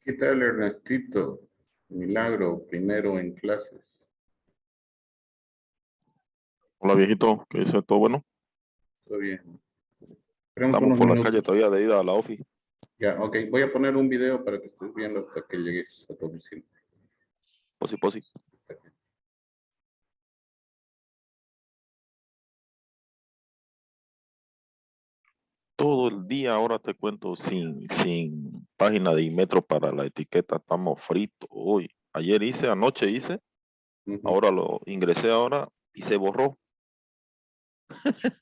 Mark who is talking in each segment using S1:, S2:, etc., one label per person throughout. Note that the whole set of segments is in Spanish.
S1: ¿Qué tal, Ernestito? Milagro, primero en clases.
S2: Hola viejito, ¿qué dice? ¿Todo bueno?
S1: Todo bien. Esperemos
S2: Estamos
S1: unos
S2: por la calle
S1: minutos.
S2: todavía de ida a la ofi.
S1: Ya, ok. Voy a poner un video para que estés viendo hasta que llegues a tu oficina.
S2: Posi, posi. Todo el día ahora te cuento sin página de Inmetro para la etiqueta. Estamos fritos hoy. Anoche hice,
S1: Ujú.
S2: ahora lo ingresé ahora y se borró.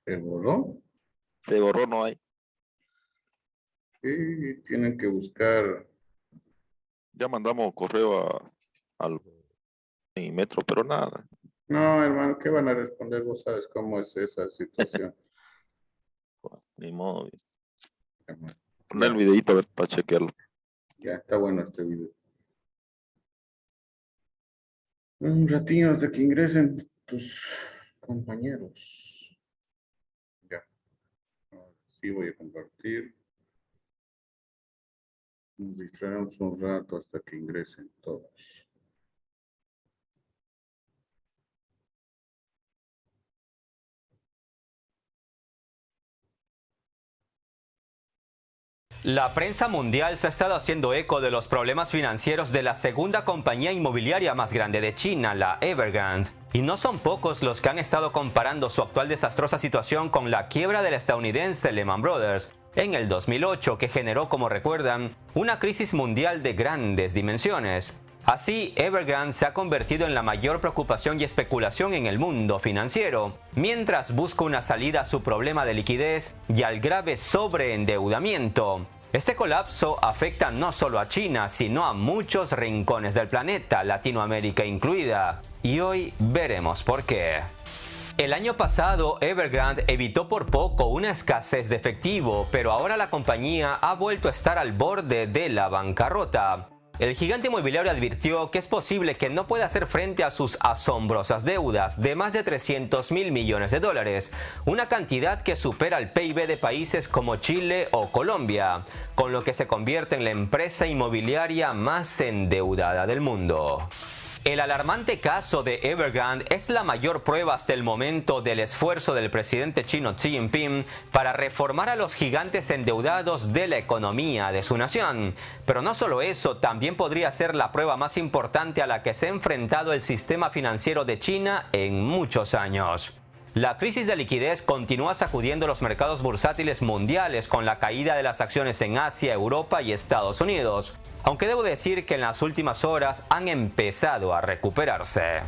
S1: ¿Se borró?
S2: Se borró, no hay.
S1: Sí, tienen que buscar.
S2: Ya mandamos correo al Inmetro, pero nada.
S1: No, hermano, ¿qué van a responder? Vos sabes cómo es esa situación.
S2: Ni modo.
S1: Hermano.
S2: Poner el
S1: Ya,
S2: videito a ver para chequearlo.
S1: ya está bueno este video. Un ratillo hasta que ingresen tus compañeros. Ya, ahora sí voy a compartir. Nos distraemos un rato hasta que ingresen todos.
S3: La prensa mundial se ha estado haciendo eco de los problemas financieros de la segunda compañía inmobiliaria más grande de China, la Evergrande. Y no son pocos los que han estado comparando su actual desastrosa situación con la quiebra del estadounidense Lehman Brothers en el 2008, que generó, como recuerdan, una crisis mundial de grandes dimensiones. Así, Evergrande se ha convertido en la mayor preocupación y especulación en el mundo financiero, mientras busca una salida a su problema de liquidez y al grave sobreendeudamiento. Este colapso afecta no solo a China, sino a muchos rincones del planeta, Latinoamérica incluida. Y hoy veremos por qué. El año pasado, Evergrande evitó por poco una escasez de efectivo, pero ahora la compañía ha vuelto a estar al borde de la bancarrota. El gigante inmobiliario advirtió que es posible que no pueda hacer frente a sus asombrosas deudas de más de 300.000 millones de dólares, una cantidad que supera el PIB de países como Chile o Colombia, con lo que se convierte en la empresa inmobiliaria más endeudada del mundo. El alarmante caso de Evergrande es la mayor prueba hasta el momento del esfuerzo del presidente chino Xi Jinping para reformar a los gigantes endeudados de la economía de su nación. Pero no solo eso, también podría ser la prueba más importante a la que se ha enfrentado el sistema financiero de China en muchos años. La crisis de liquidez continúa sacudiendo los mercados bursátiles mundiales con la caída de las acciones en Asia, Europa y Estados Unidos, aunque debo decir que en las últimas horas han empezado a recuperarse.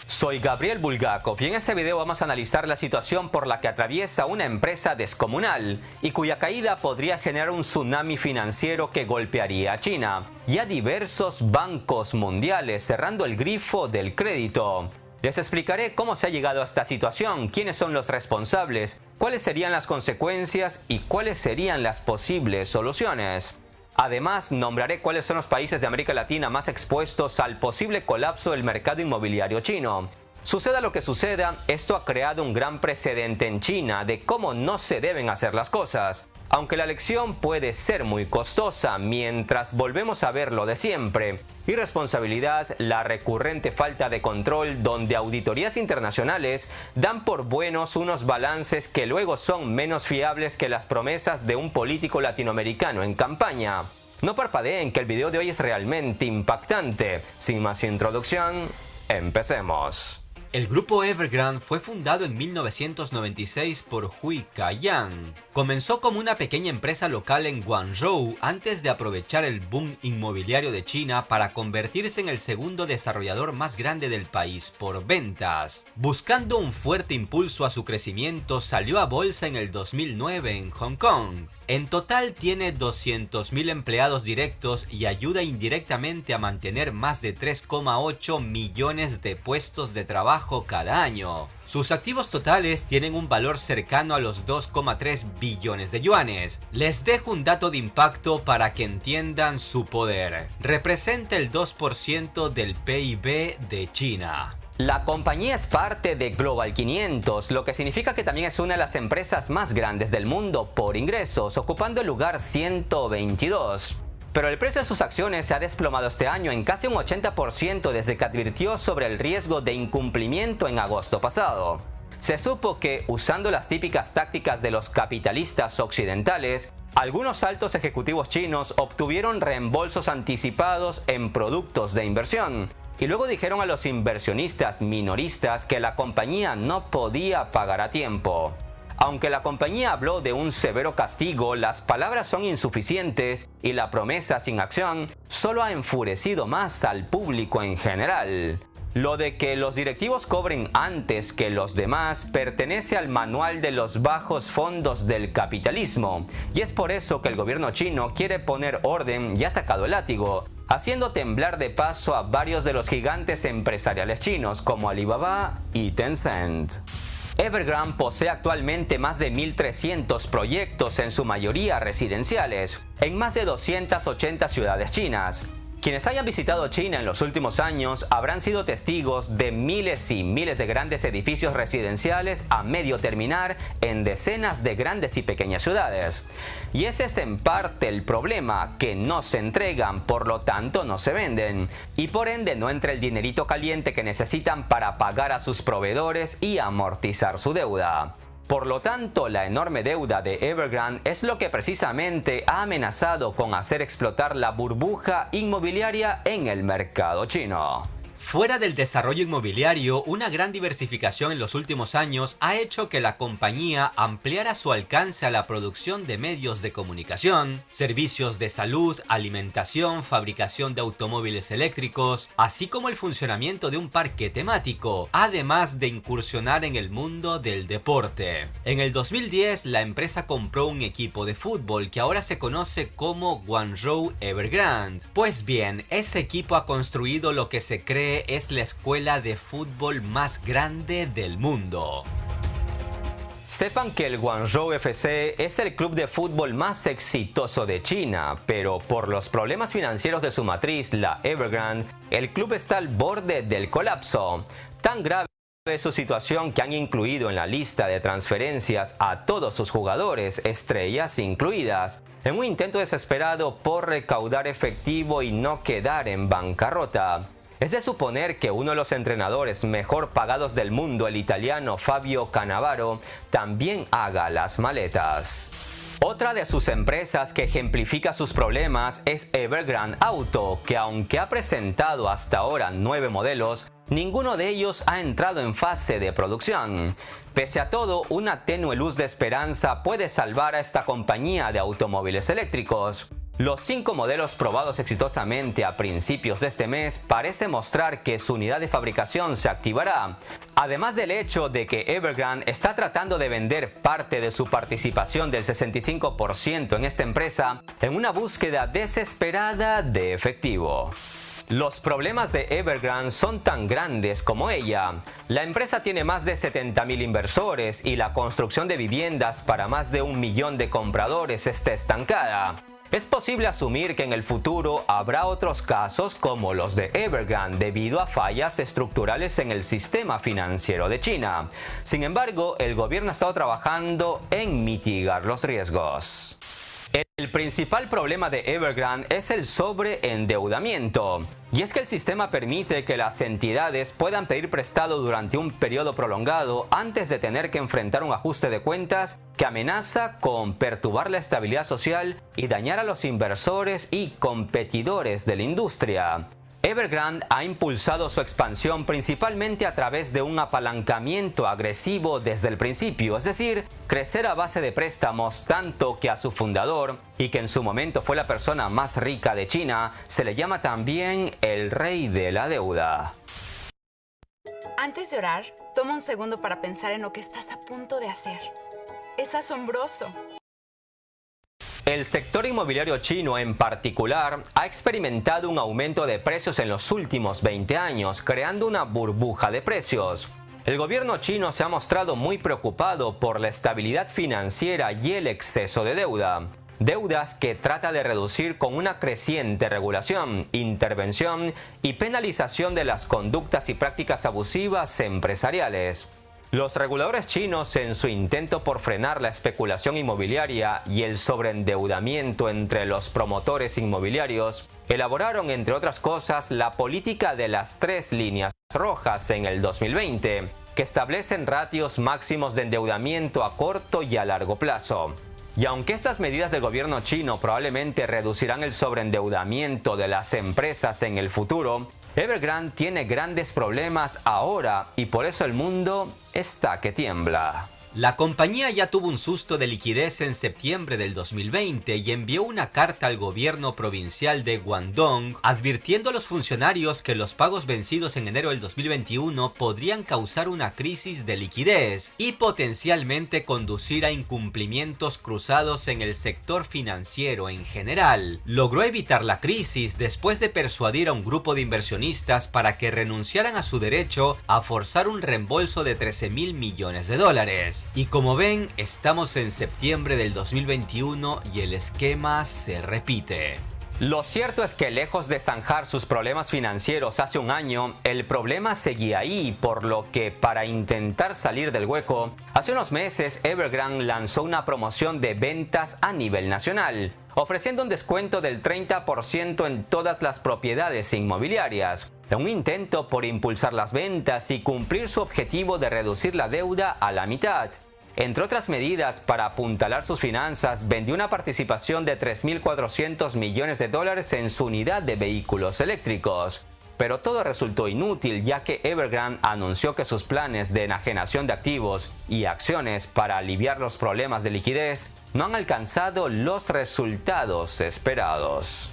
S3: Soy Gabriel Bulgakov y en este video vamos a analizar la situación por la que atraviesa una empresa descomunal y cuya caída podría generar un tsunami financiero que golpearía a China y a diversos bancos mundiales, cerrando el grifo del crédito. Les explicaré cómo se ha llegado a esta situación, quiénes son los responsables, cuáles serían las consecuencias y cuáles serían las posibles soluciones. Además, nombraré cuáles son los países de América Latina más expuestos al posible colapso del mercado inmobiliario chino. Suceda lo que suceda, esto ha creado un gran precedente en China de cómo no se deben hacer las cosas. Aunque la lección puede ser muy costosa mientras volvemos a ver lo de siempre. Irresponsabilidad, la recurrente falta de control donde auditorías internacionales dan por buenos unos balances que luego son menos fiables que las promesas de un político latinoamericano en campaña. No parpadeen que el video de hoy es realmente impactante. Sin más introducción, empecemos.
S4: El grupo Evergrande fue fundado en 1996 por Hui Ka-yang. Comenzó como una pequeña empresa local en Guangzhou antes de aprovechar el boom inmobiliario de China para convertirse en el segundo desarrollador más grande del país por ventas. Buscando un fuerte impulso a su crecimiento, salió a bolsa en el 2009 en Hong Kong. En total tiene 200.000 empleados directos y ayuda indirectamente a mantener más de 3,8 millones de puestos de trabajo cada año. Sus activos totales tienen un valor cercano a los 2,3 billones de yuanes. Les dejo un dato de impacto para que entiendan su poder. Representa el 2% del PIB de China.
S3: La compañía es parte de Global 500, lo que significa que también es una de las empresas más grandes del mundo por ingresos, ocupando el lugar 122. Pero el precio de sus acciones se ha desplomado este año en casi un 80% desde que advirtió sobre el riesgo de incumplimiento en agosto pasado. Se supo que, usando las típicas tácticas de los capitalistas occidentales, algunos altos ejecutivos chinos obtuvieron reembolsos anticipados en productos de inversión y luego dijeron a los inversionistas minoristas que la compañía no podía pagar a tiempo. Aunque la compañía habló de un severo castigo, las palabras son insuficientes y la promesa sin acción solo ha enfurecido más al público en general. Lo de que los directivos cobren antes que los demás pertenece al manual de los bajos fondos del capitalismo, y es por eso que el gobierno chino quiere poner orden y ha sacado el látigo, haciendo temblar de paso a varios de los gigantes empresariales chinos como Alibaba y Tencent. Evergrande posee actualmente más de 1.300 proyectos, en su mayoría residenciales, en más de 280 ciudades chinas. Quienes hayan visitado China en los últimos años habrán sido testigos de miles y miles de grandes edificios residenciales a medio terminar en decenas de grandes y pequeñas ciudades. Y ese es en parte el problema, que no se entregan, por lo tanto no se venden. Y por ende no entra el dinerito caliente que necesitan para pagar a sus proveedores y amortizar su deuda. Por lo tanto, la enorme deuda de Evergrande es lo que precisamente ha amenazado con hacer explotar la burbuja inmobiliaria en el mercado chino.
S4: Fuera del desarrollo inmobiliario, una gran diversificación en los últimos años ha hecho que la compañía ampliara su alcance a la producción de medios de comunicación, servicios de salud, alimentación, fabricación de automóviles eléctricos, así como el funcionamiento de un parque temático, además de incursionar en el mundo del deporte. En el 2010, la empresa compró un equipo de fútbol que ahora se conoce como Guangzhou Evergrande. Pues bien, ese equipo ha construido lo que se cree es la escuela de fútbol más grande del mundo.
S3: Sepan que el Guangzhou FC es el club de fútbol más exitoso de China, pero por los problemas financieros de su matriz, la Evergrande, el club está al borde del colapso. Tan grave es su situación que han incluido en la lista de transferencias a todos sus jugadores, estrellas incluidas, en un intento desesperado por recaudar efectivo y no quedar en bancarrota. Es de suponer que uno de los entrenadores mejor pagados del mundo, el italiano Fabio Cannavaro, también haga las maletas. Otra de sus empresas que ejemplifica sus problemas es Evergrande Auto, que aunque ha presentado hasta ahora 9 modelos, ninguno de ellos ha entrado en fase de producción. Pese a todo, una tenue luz de esperanza puede salvar a esta compañía de automóviles eléctricos. Los 5 modelos probados exitosamente a principios de este mes parece mostrar que su unidad de fabricación se activará, además del hecho de que Evergrande está tratando de vender parte de su participación del 65% en esta empresa en una búsqueda desesperada de efectivo. Los problemas de Evergrande son tan grandes como ella. La empresa tiene más de 70.000 inversores y la construcción de viviendas para más de 1 millón de compradores está estancada. Es posible asumir que en el futuro habrá otros casos como los de Evergrande debido a fallas estructurales en el sistema financiero de China. Sin embargo, el gobierno ha estado trabajando en mitigar los riesgos. El principal problema de Evergrande es el sobreendeudamiento. Y es que el sistema permite que las entidades puedan pedir prestado durante un periodo prolongado antes de tener que enfrentar un ajuste de cuentas que amenaza con perturbar la estabilidad social y dañar a los inversores y competidores de la industria. Evergrande ha impulsado su expansión principalmente a través de un apalancamiento agresivo desde el principio, es decir, crecer a base de préstamos, tanto que a su fundador, y que en su momento fue la persona más rica de China, se le llama también el rey de la deuda.
S5: Antes de orar, toma un segundo para pensar en lo que estás a punto de hacer. Es asombroso.
S3: El sector inmobiliario chino en particular ha experimentado un aumento de precios en los últimos 20 años, creando una burbuja de precios. El gobierno chino se ha mostrado muy preocupado por la estabilidad financiera y el exceso de deuda. Deudas que trata de reducir con una creciente regulación, intervención y penalización de las conductas y prácticas abusivas empresariales. Los reguladores chinos, en su intento por frenar la especulación inmobiliaria y el sobreendeudamiento entre los promotores inmobiliarios, elaboraron, entre otras cosas, la política de las 3 líneas rojas en el 2020, que establecen ratios máximos de endeudamiento a corto y a largo plazo. Y aunque estas medidas del gobierno chino probablemente reducirán el sobreendeudamiento de las empresas en el futuro, Evergrande tiene grandes problemas ahora y por eso el mundo está que tiembla.
S4: La compañía ya tuvo un susto de liquidez en septiembre del 2020 y envió una carta al gobierno provincial de Guangdong advirtiendo a los funcionarios que los pagos vencidos en enero del 2021 podrían causar una crisis de liquidez y potencialmente conducir a incumplimientos cruzados en el sector financiero en general. Logró evitar la crisis después de persuadir a un grupo de inversionistas para que renunciaran a su derecho a forzar un reembolso de $13.000 millones. Y como ven, estamos en septiembre del 2021 y el esquema se repite.
S3: Lo cierto es que lejos de zanjar sus problemas financieros hace un año, el problema seguía ahí, por lo que para intentar salir del hueco, hace unos meses Evergrande lanzó una promoción de ventas a nivel nacional, ofreciendo un descuento del 30% en todas las propiedades inmobiliarias, en un intento por impulsar las ventas y cumplir su objetivo de reducir la deuda a la mitad. Entre otras medidas, para apuntalar sus finanzas, vendió una participación de $3.400 millones en su unidad de vehículos eléctricos. Pero todo resultó inútil, ya que Evergrande anunció que sus planes de enajenación de activos y acciones para aliviar los problemas de liquidez no han alcanzado los resultados esperados.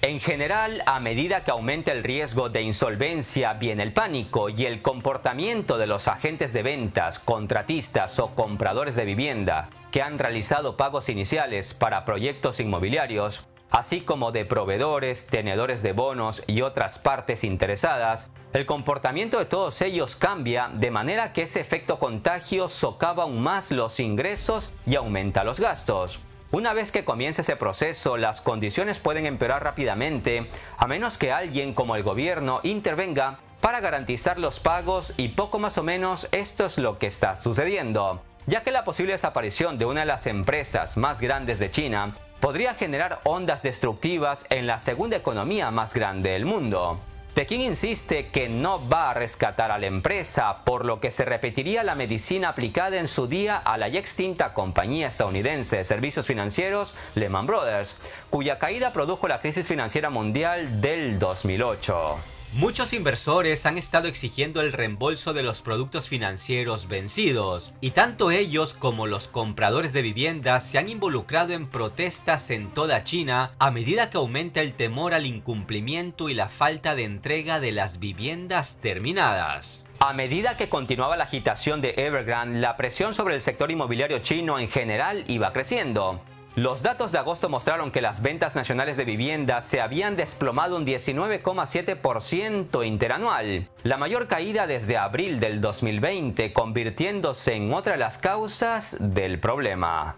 S3: En general, a medida que aumenta el riesgo de insolvencia, viene el pánico y el comportamiento de los agentes de ventas, contratistas o compradores de vivienda que han realizado pagos iniciales para proyectos inmobiliarios, así como de proveedores, tenedores de bonos y otras partes interesadas. El comportamiento de todos ellos cambia de manera que ese efecto contagio socava aún más los ingresos y aumenta los gastos. Una vez que comience ese proceso, las condiciones pueden empeorar rápidamente, a menos que alguien como el gobierno intervenga para garantizar los pagos, y poco más o menos esto es lo que está sucediendo, ya que la posible desaparición de una de las empresas más grandes de China podría generar ondas destructivas en la segunda economía más grande del mundo. Pekín insiste que no va a rescatar a la empresa, por lo que se repetiría la medicina aplicada en su día a la ya extinta compañía estadounidense de servicios financieros Lehman Brothers, cuya caída produjo la crisis financiera mundial del 2008.
S4: Muchos inversores han estado exigiendo el reembolso de los productos financieros vencidos, y tanto ellos como los compradores de viviendas se han involucrado en protestas en toda China a medida que aumenta el temor al incumplimiento y la falta de entrega de las viviendas terminadas.
S3: A medida que continuaba la agitación de Evergrande, la presión sobre el sector inmobiliario chino en general iba creciendo. Los datos de agosto mostraron que las ventas nacionales de viviendas se habían desplomado un 19,7% interanual, la mayor caída desde abril del 2020, convirtiéndose en otra de las causas del problema.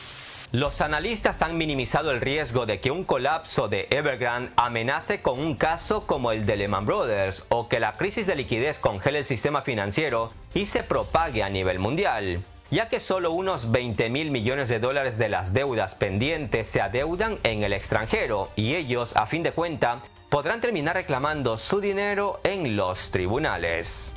S3: Los analistas han minimizado el riesgo de que un colapso de Evergrande amenace con un caso como el de Lehman Brothers, o que la crisis de liquidez congele el sistema financiero y se propague a nivel mundial, ya que solo unos $20.000 millones de las deudas pendientes se adeudan en el extranjero, y ellos, a fin de cuentas, podrán terminar reclamando su dinero en los tribunales.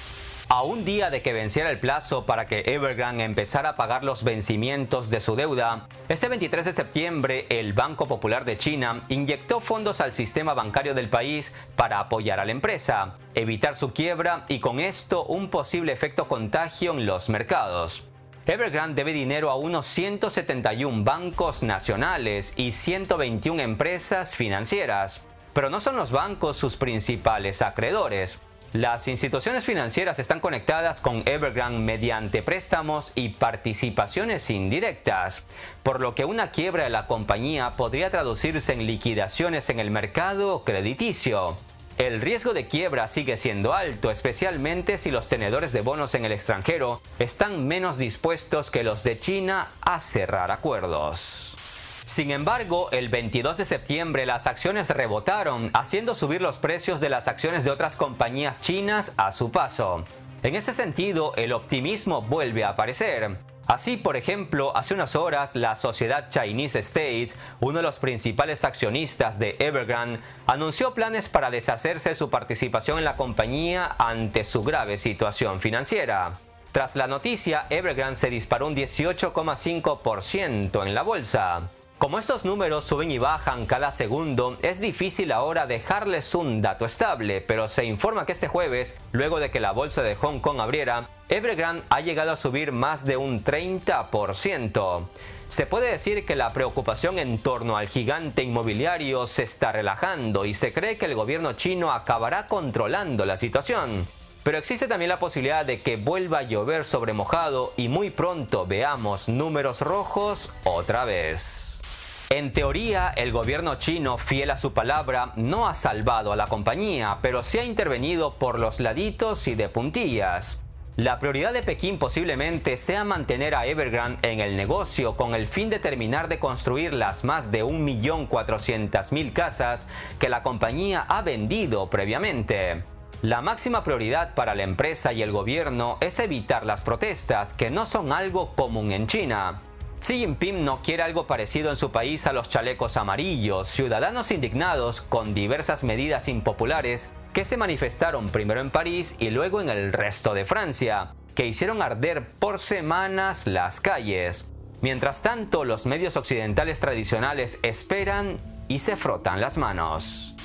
S3: A un día de que venciera el plazo para que Evergrande empezara a pagar los vencimientos de su deuda, este 23 de septiembre el Banco Popular de China inyectó fondos al sistema bancario del país para apoyar a la empresa, evitar su quiebra y con esto un posible efecto contagio en los mercados. Evergrande debe dinero a unos 171 bancos nacionales y 121 empresas financieras, pero no son los bancos sus principales acreedores. Las instituciones financieras están conectadas con Evergrande mediante préstamos y participaciones indirectas, por lo que una quiebra de la compañía podría traducirse en liquidaciones en el mercado crediticio. El riesgo de quiebra sigue siendo alto, especialmente si los tenedores de bonos en el extranjero están menos dispuestos que los de China a cerrar acuerdos. Sin embargo, el 22 de septiembre las acciones rebotaron, haciendo subir los precios de las acciones de otras compañías chinas a su paso. En ese sentido, el optimismo vuelve a aparecer. Así, por ejemplo, hace unas horas la sociedad Chinese State, uno de los principales accionistas de Evergrande, anunció planes para deshacerse de su participación en la compañía ante su grave situación financiera. Tras la noticia, Evergrande se disparó un 18,5% en la bolsa. Como estos números suben y bajan cada segundo, es difícil ahora dejarles un dato estable, pero se informa que este jueves, luego de que la bolsa de Hong Kong abriera, Evergrande ha llegado a subir más de un 30%. Se puede decir que la preocupación en torno al gigante inmobiliario se está relajando y se cree que el gobierno chino acabará controlando la situación. Pero existe también la posibilidad de que vuelva a llover sobre mojado y muy pronto veamos números rojos otra vez. En teoría, el gobierno chino, fiel a su palabra, no ha salvado a la compañía, pero sí ha intervenido por los laditos y de puntillas. La prioridad de Pekín posiblemente sea mantener a Evergrande en el negocio con el fin de terminar de construir las más de 1.400.000 casas que la compañía ha vendido previamente. La máxima prioridad para la empresa y el gobierno es evitar las protestas, que no son algo común en China. Xi Jinping no quiere algo parecido en su país a los chalecos amarillos, ciudadanos indignados con diversas medidas impopulares que se manifestaron primero en París y luego en el resto de Francia, que hicieron arder por semanas las calles. Mientras tanto, los medios occidentales tradicionales esperan y se frotan las manos.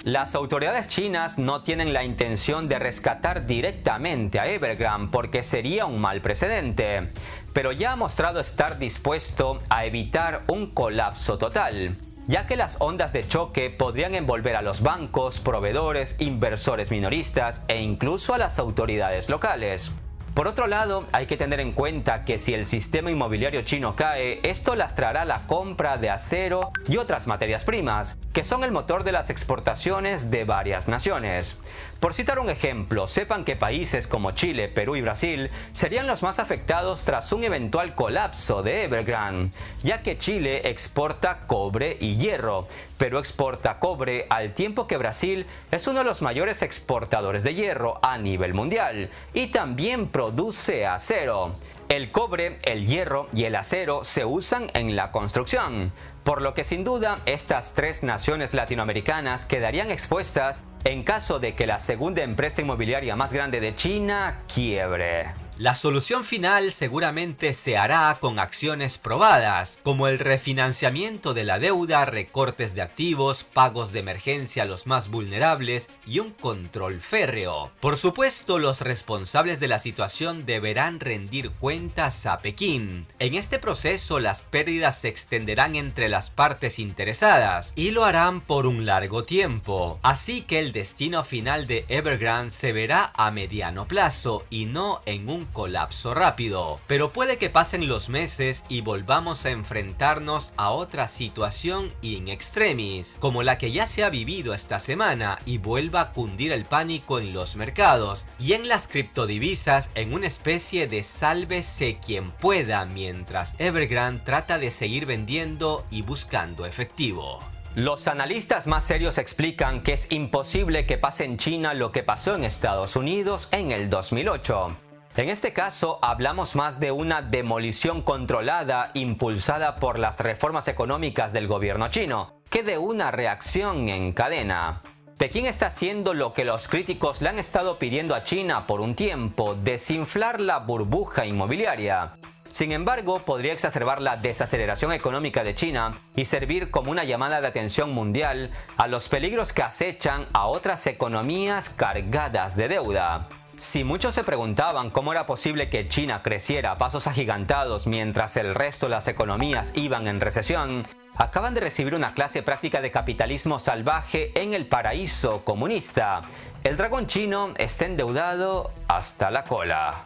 S3: Las autoridades chinas no tienen la intención de rescatar directamente a Evergrande porque sería un mal precedente, pero ya ha mostrado estar dispuesto a evitar un colapso total, ya que las ondas de choque podrían envolver a los bancos, proveedores, inversores minoristas e incluso a las autoridades locales. Por otro lado, hay que tener en cuenta que si el sistema inmobiliario chino cae, esto lastrará la compra de acero y otras materias primas, que son el motor de las exportaciones de varias naciones. Por citar un ejemplo, sepan que países como Chile, Perú y Brasil serían los más afectados tras un eventual colapso de Evergrande, ya que Chile exporta cobre y hierro, Perú exporta cobre al tiempo que Brasil es uno de los mayores exportadores de hierro a nivel mundial y también produce acero. El cobre, el hierro y el acero se usan en la construcción, por lo que sin duda estas tres naciones latinoamericanas quedarían expuestas en caso de que la segunda empresa inmobiliaria más grande de China quiebre.
S4: La solución final seguramente se hará con acciones probadas, como el refinanciamiento de la deuda, recortes de activos, pagos de emergencia a los más vulnerables y un control férreo. Por supuesto, los responsables de la situación deberán rendir cuentas a Pekín. En este proceso, las pérdidas se extenderán entre las partes interesadas y lo harán por un largo tiempo. Así que el destino final de Evergrande se verá a mediano plazo y no en un colapso rápido, pero puede que pasen los meses y volvamos a enfrentarnos a otra situación in extremis, como la que ya se ha vivido esta semana, y vuelva a cundir el pánico en los mercados y en las criptodivisas en una especie de sálvese quien pueda, mientras Evergrande trata de seguir vendiendo y buscando efectivo.
S3: Los analistas más serios explican que es imposible que pase en China lo que pasó en Estados Unidos en el 2008. En este caso, hablamos más de una demolición controlada impulsada por las reformas económicas del gobierno chino, que de una reacción en cadena. Pekín está haciendo lo que los críticos le han estado pidiendo a China por un tiempo: desinflar la burbuja inmobiliaria. Sin embargo, podría exacerbar la desaceleración económica de China y servir como una llamada de atención mundial a los peligros que acechan a otras economías cargadas de deuda. Si muchos se preguntaban cómo era posible que China creciera a pasos agigantados mientras el resto de las economías iban en recesión, acaban de recibir una clase práctica de capitalismo salvaje en el paraíso comunista. El dragón chino está endeudado hasta la cola.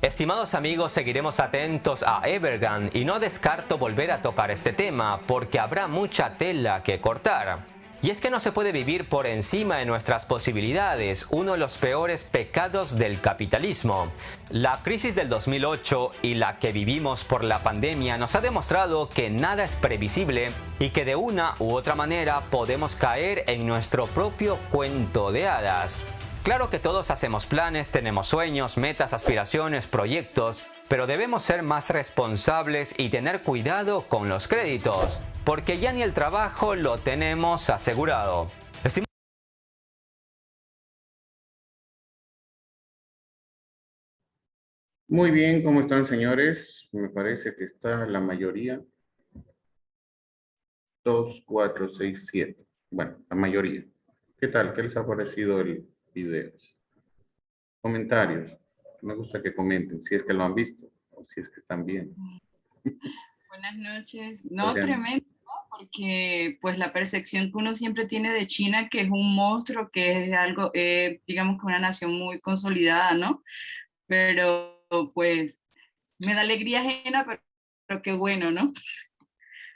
S3: Estimados amigos, seguiremos atentos a Evergrande y no descarto volver a tocar este tema porque habrá mucha tela que cortar. Y es que no se puede vivir por encima de nuestras posibilidades, uno de los peores pecados del capitalismo. La crisis del 2008 y la que vivimos por la pandemia nos ha demostrado que nada es previsible y que de una u otra manera podemos caer en nuestro propio cuento de hadas. Claro que todos hacemos planes, tenemos sueños, metas, aspiraciones, proyectos, pero debemos ser más responsables y tener cuidado con los créditos, porque ya ni el trabajo lo tenemos asegurado.
S1: Muy bien, ¿cómo están, señores? Me parece que está la mayoría. 2, 4, 6, 7. Bueno, la mayoría. ¿Qué tal? ¿Qué les ha parecido el video? Comentarios. Me gusta que comenten si es que lo han visto o si es que están bien.
S6: Buenas noches. No,
S1: Adriana.
S6: tremendo, ¿no? Porque pues la percepción que uno siempre tiene de China, que es un monstruo, que es algo, digamos que una nación muy consolidada, ¿no? Pero pues me da alegría ajena, pero qué bueno, ¿no?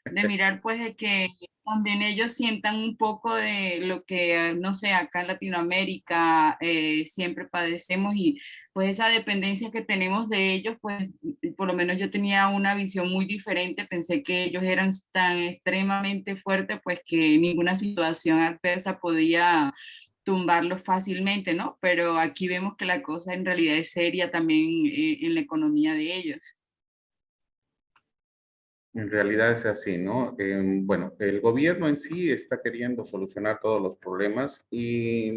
S6: De mirar pues de que también ellos sientan un poco de lo que, no sé, acá en Latinoamérica siempre padecemos y pues esa dependencia que tenemos de ellos, pues por lo menos yo tenía una visión muy diferente, pensé que ellos eran tan extremadamente fuertes, pues que ninguna situación adversa podía tumbarlos fácilmente, ¿no? Pero aquí vemos que la cosa en realidad es seria también en la economía de ellos.
S1: En realidad es así, ¿no? Bueno, el gobierno en sí está queriendo solucionar todos los problemas y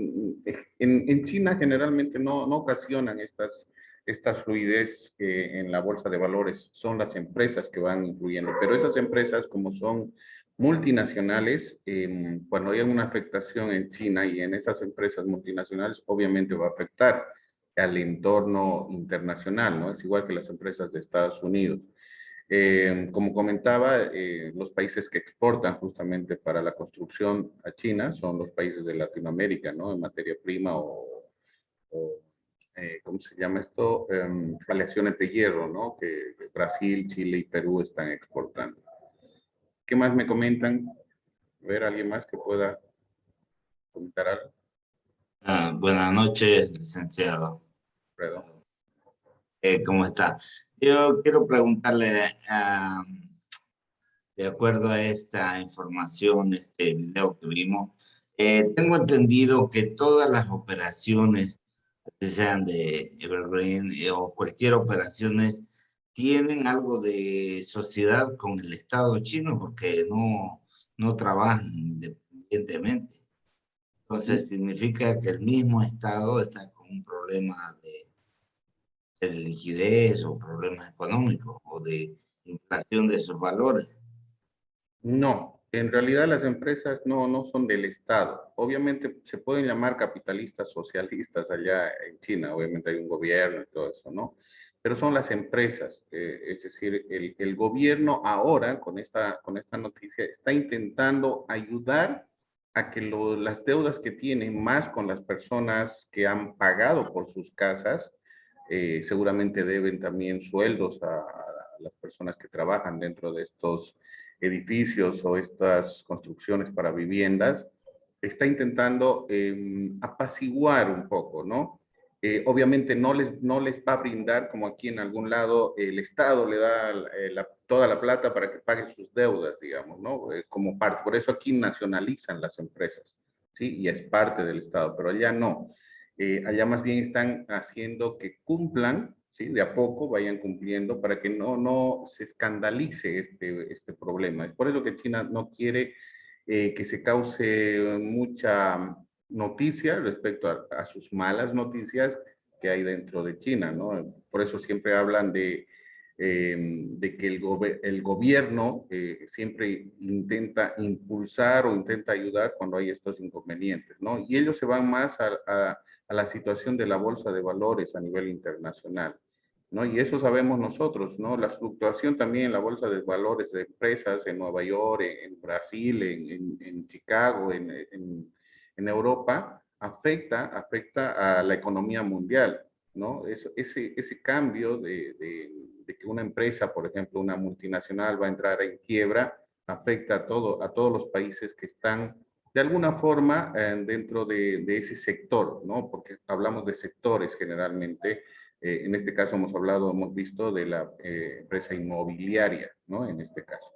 S1: en China generalmente no ocasionan estas fluidez en la bolsa de valores, son las empresas que van influyendo, pero esas empresas como son multinacionales, cuando hay una afectación en China y en esas empresas multinacionales, obviamente va a afectar al entorno internacional, ¿no? Es igual que las empresas de Estados Unidos. Como comentaba, los países que exportan justamente para la construcción a China son los países de Latinoamérica, ¿no? En materia prima ¿cómo se llama esto? Aleaciones de hierro, ¿no? Que Brasil, Chile y Perú están exportando. ¿Qué más me comentan? A ver, ¿alguien más que pueda comentar algo?
S7: Buenas noches, licenciado.
S1: Alfredo.
S7: ¿Cómo está? Yo quiero preguntarle, de acuerdo a esta información, este video que vimos, tengo entendido que todas las operaciones, sean de Evergreen o cualquier operaciones, tienen algo de sociedad con el Estado chino porque no trabajan independientemente. Entonces significa que el mismo Estado está con un problema de liquidez o problemas económicos o de inflación de sus valores.
S1: No, en realidad las empresas no son del Estado. Obviamente se pueden llamar capitalistas socialistas allá en China, obviamente hay un gobierno y todo eso, ¿no? Pero son las empresas, es decir, el gobierno ahora con esta noticia está intentando ayudar a que las deudas que tienen más con las personas que han pagado por sus casas, seguramente deben también sueldos a las personas que trabajan dentro de estos edificios o estas construcciones para viviendas, está intentando apaciguar un poco, ¿no? Obviamente no les va a brindar, como aquí en algún lado, el Estado le da toda la plata para que pague sus deudas, digamos, ¿no? Como parte, por eso aquí nacionalizan las empresas, ¿sí? Y es parte del Estado, pero allá no. Allá más bien están haciendo que cumplan, ¿sí? De a poco vayan cumpliendo para que no se escandalice este problema. Es por eso que China no quiere que se cause mucha noticia respecto a sus malas noticias que hay dentro de China, ¿no? Por eso siempre hablan de que el gobierno siempre intenta impulsar o intenta ayudar cuando hay estos inconvenientes, ¿no? Y ellos se van más a la situación de la bolsa de valores a nivel internacional, ¿no? Y eso sabemos nosotros, ¿no? La fluctuación también en la bolsa de valores de empresas en Nueva York, en Brasil, en Chicago, en Europa, afecta a la economía mundial, ¿no? Ese cambio de que una empresa, por ejemplo, una multinacional va a entrar en quiebra, afecta a todos los países que están de alguna forma dentro de ese sector, ¿no? Porque hablamos de sectores generalmente. En este caso hemos visto de la empresa inmobiliaria, ¿no? En este caso.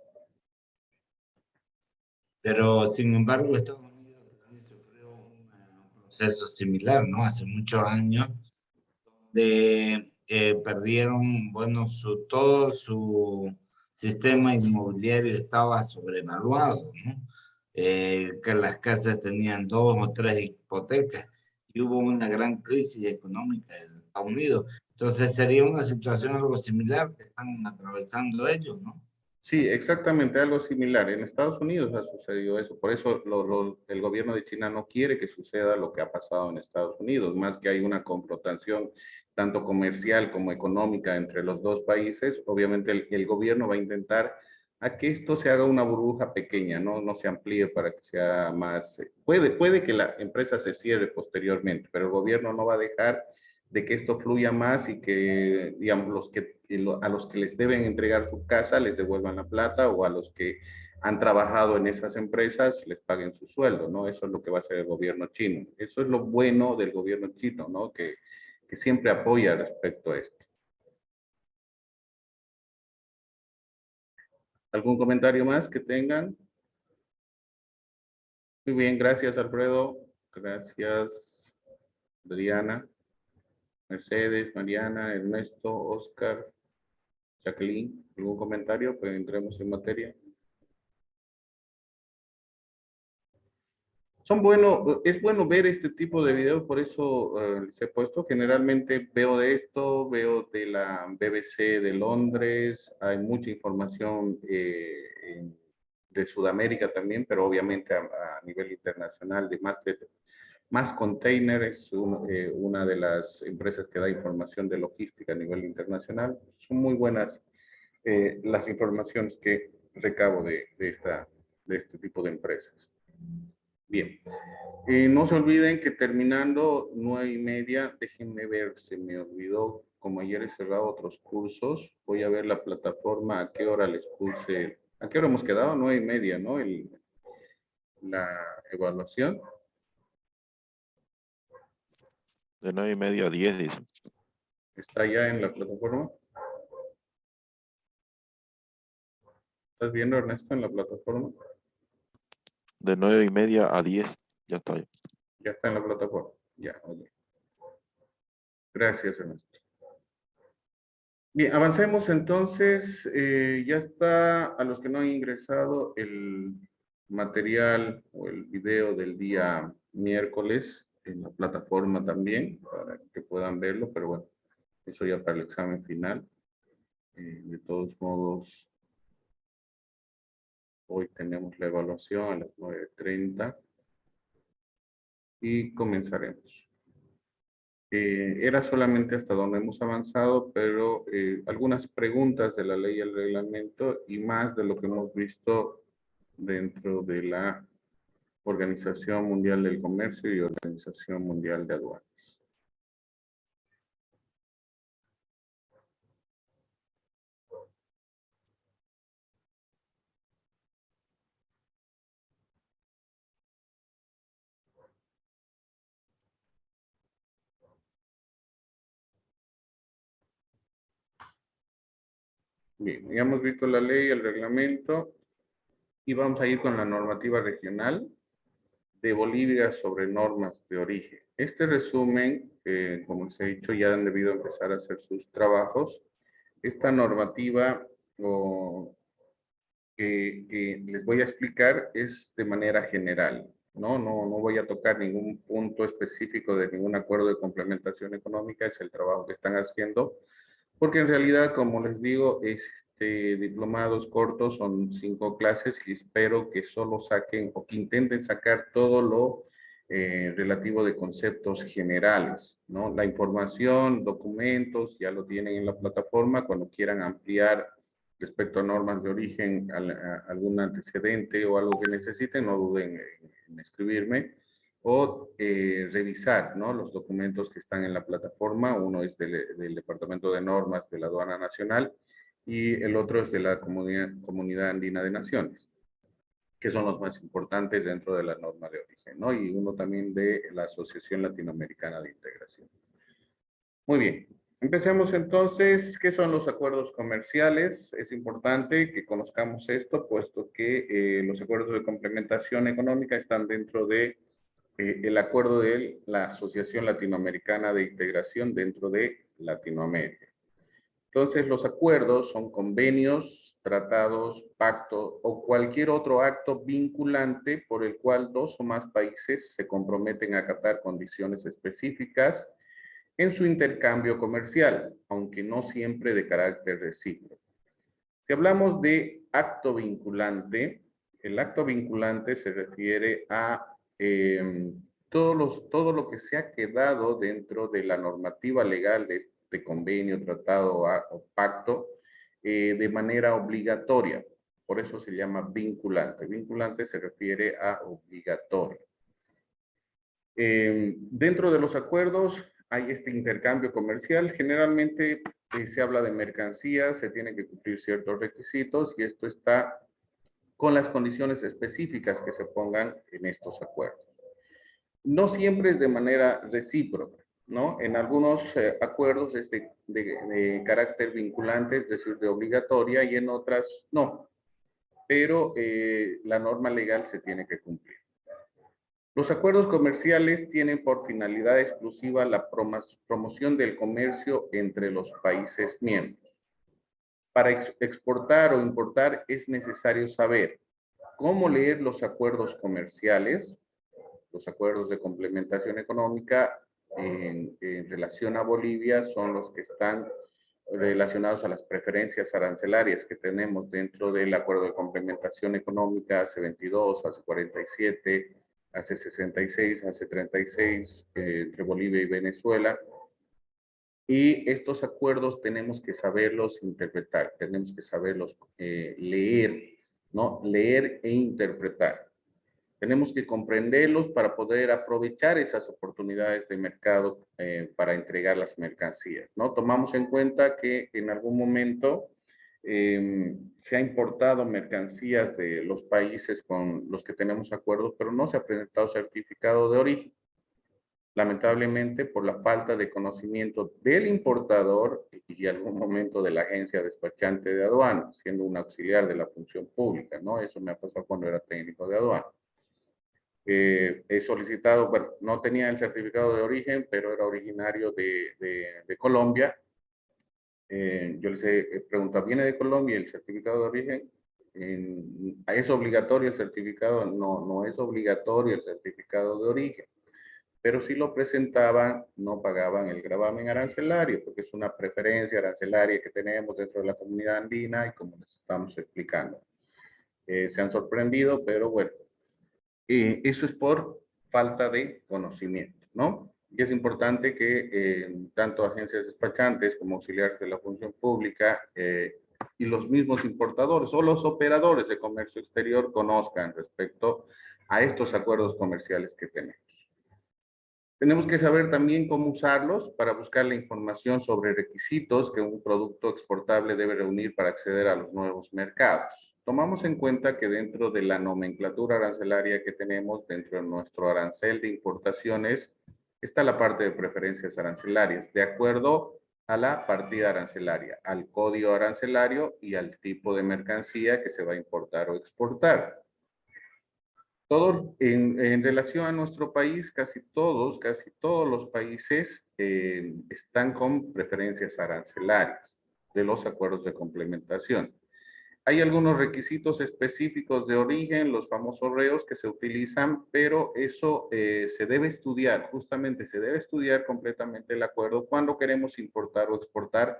S7: Pero, sin embargo, Estados Unidos también sufrió un proceso similar, ¿no? Hace muchos años, de perdieron, bueno, todo su sistema inmobiliario estaba sobrevaluado, ¿no? Que las casas tenían 2 o 3 hipotecas y hubo una gran crisis económica en Estados Unidos. Entonces sería una situación algo similar que están atravesando ellos, ¿no?
S1: Sí, exactamente, algo similar. En Estados Unidos ha sucedido eso. Por eso el gobierno de China no quiere que suceda lo que ha pasado en Estados Unidos, más que hay una confrontación tanto comercial como económica entre los dos países. Obviamente el gobierno va a intentar a que esto se haga una burbuja pequeña, no se amplíe para que sea más... puede que la empresa se cierre posteriormente, pero el gobierno no va a dejar de que esto fluya más y que, digamos, a los que les deben entregar su casa les devuelvan la plata, o a los que han trabajado en esas empresas les paguen su sueldo, ¿no? Eso es lo que va a hacer el gobierno chino. Eso es lo bueno del gobierno chino, ¿no? Que siempre apoya respecto a esto. ¿Algún comentario más que tengan? Muy bien, gracias Alfredo. Gracias Adriana, Mercedes, Mariana, Ernesto, Oscar, Jacqueline. ¿Algún comentario? Pues entremos en materia. Es bueno ver este tipo de videos, por eso les he puesto. Generalmente veo de esto, veo de la BBC de Londres, hay mucha información de Sudamérica también, pero obviamente a nivel internacional, más Container es una de las empresas que da información de logística a nivel internacional. Son muy buenas las informaciones que recabo de este tipo de empresas. Bien, no se olviden que terminando 9:30, déjenme ver, se me olvidó, como ayer he cerrado otros cursos, voy a ver la plataforma, a qué hora les puse, a qué hora hemos quedado, 9:30, ¿no? La evaluación.
S2: De 9:30 a 10, dice.
S1: ¿Está ya en la plataforma? ¿Estás viendo, Ernesto, en la plataforma?
S2: De 9:30 a 10, ya está.
S1: Ya está en la plataforma. Ya, ok. Gracias, Ernesto. Bien, avancemos entonces. Ya está, a los que no han ingresado, el material o el video del día miércoles en la plataforma también, para que puedan verlo, pero bueno, eso ya para el examen final. De todos modos, hoy tenemos la evaluación a las 9:30 y comenzaremos. Era solamente hasta donde hemos avanzado, pero algunas preguntas de la ley y el reglamento y más de lo que hemos visto dentro de la Organización Mundial del Comercio y Organización Mundial de Aduanas. Bien, ya hemos visto la ley, el reglamento y vamos a ir con la normativa regional de Bolivia sobre normas de origen. Este resumen, como les he dicho, ya han debido empezar a hacer sus trabajos. Esta normativa que les voy a explicar es de manera general. No voy a tocar ningún punto específico de ningún acuerdo de complementación económica, es el trabajo que están haciendo, porque en realidad, como les digo, diplomados cortos son 5 clases y espero que solo saquen o que intenten sacar todo lo relativo de conceptos generales, ¿no? La información, documentos, ya lo tienen en la plataforma. Cuando quieran ampliar respecto a normas de origen, algún antecedente o algo que necesiten, no duden en escribirme o revisar, ¿no?, los documentos que están en la plataforma. Uno es del Departamento de Normas de la Aduana Nacional y el otro es de la Comunidad Andina de Naciones, que son los más importantes dentro de la norma de origen, ¿no? Y uno también de la Asociación Latinoamericana de Integración. Muy bien. Empecemos entonces. ¿Qué son los acuerdos comerciales? Es importante que conozcamos esto, puesto que los acuerdos de complementación económica están dentro de el acuerdo de la Asociación Latinoamericana de Integración dentro de Latinoamérica. Entonces, los acuerdos son convenios, tratados, pactos o cualquier otro acto vinculante por el cual dos o más países se comprometen a acatar condiciones específicas en su intercambio comercial, aunque no siempre de carácter recíproco. Si hablamos de acto vinculante, el acto vinculante se refiere a todo lo que se ha quedado dentro de la normativa legal de este convenio, tratado o pacto de manera obligatoria. Por eso se llama vinculante. Vinculante se refiere a obligatorio. Dentro de los acuerdos hay este intercambio comercial. Generalmente se habla de mercancías, se tienen que cumplir ciertos requisitos y esto está con las condiciones específicas que se pongan en estos acuerdos. No siempre es de manera recíproca, ¿no? En algunos acuerdos es de carácter vinculante, es decir, de obligatoria, y en otras no. Pero la norma legal se tiene que cumplir. Los acuerdos comerciales tienen por finalidad exclusiva la promoción del comercio entre los países miembros. Para exportar o importar es necesario saber cómo leer los acuerdos comerciales, los acuerdos de complementación económica en relación a Bolivia son los que están relacionados a las preferencias arancelarias que tenemos dentro del acuerdo de complementación económica hace 22, hace 47, hace 66, hace 36, entre Bolivia y Venezuela. Y estos acuerdos tenemos que saberlos interpretar, tenemos que saberlos leer, ¿no? Leer e interpretar. Tenemos que comprenderlos para poder aprovechar esas oportunidades de mercado para entregar las mercancías, ¿no? Tomamos en cuenta que en algún momento se ha importado mercancías de los países con los que tenemos acuerdos, pero no se ha presentado certificado de origen. Lamentablemente, por la falta de conocimiento del importador y en algún momento de la agencia despachante de aduanas, siendo un auxiliar de la función pública, ¿no? Eso me ha pasado cuando era técnico de aduana. He solicitado, bueno, no tenía el certificado de origen, pero era originario de Colombia. Yo les he preguntado, ¿viene de Colombia el certificado de origen? ¿Es obligatorio el certificado? No, no es obligatorio el certificado de origen. Pero si lo presentaban, no pagaban el gravamen arancelario, porque es una preferencia arancelaria que tenemos dentro de la comunidad andina y como les estamos explicando. Se han sorprendido, pero bueno, eso es por falta de conocimiento, ¿no? Y es importante que tanto agencias despachantes como auxiliares de la función pública y los mismos importadores o los operadores de comercio exterior conozcan respecto a estos acuerdos comerciales que tenemos. Tenemos que saber también cómo usarlos para buscar la información sobre requisitos que un producto exportable debe reunir para acceder a los nuevos mercados. Tomamos en cuenta que dentro de la nomenclatura arancelaria que tenemos, dentro de nuestro arancel de importaciones, está la parte de preferencias arancelarias, de acuerdo a la partida arancelaria, al código arancelario y al tipo de mercancía que se va a importar o exportar. Todo en relación a nuestro país, casi todos los países están con preferencias arancelarias de los acuerdos de complementación. Hay algunos requisitos específicos de origen, los famosos reos que se utilizan, pero eso se debe estudiar, justamente se debe estudiar completamente el acuerdo cuando queremos importar o exportar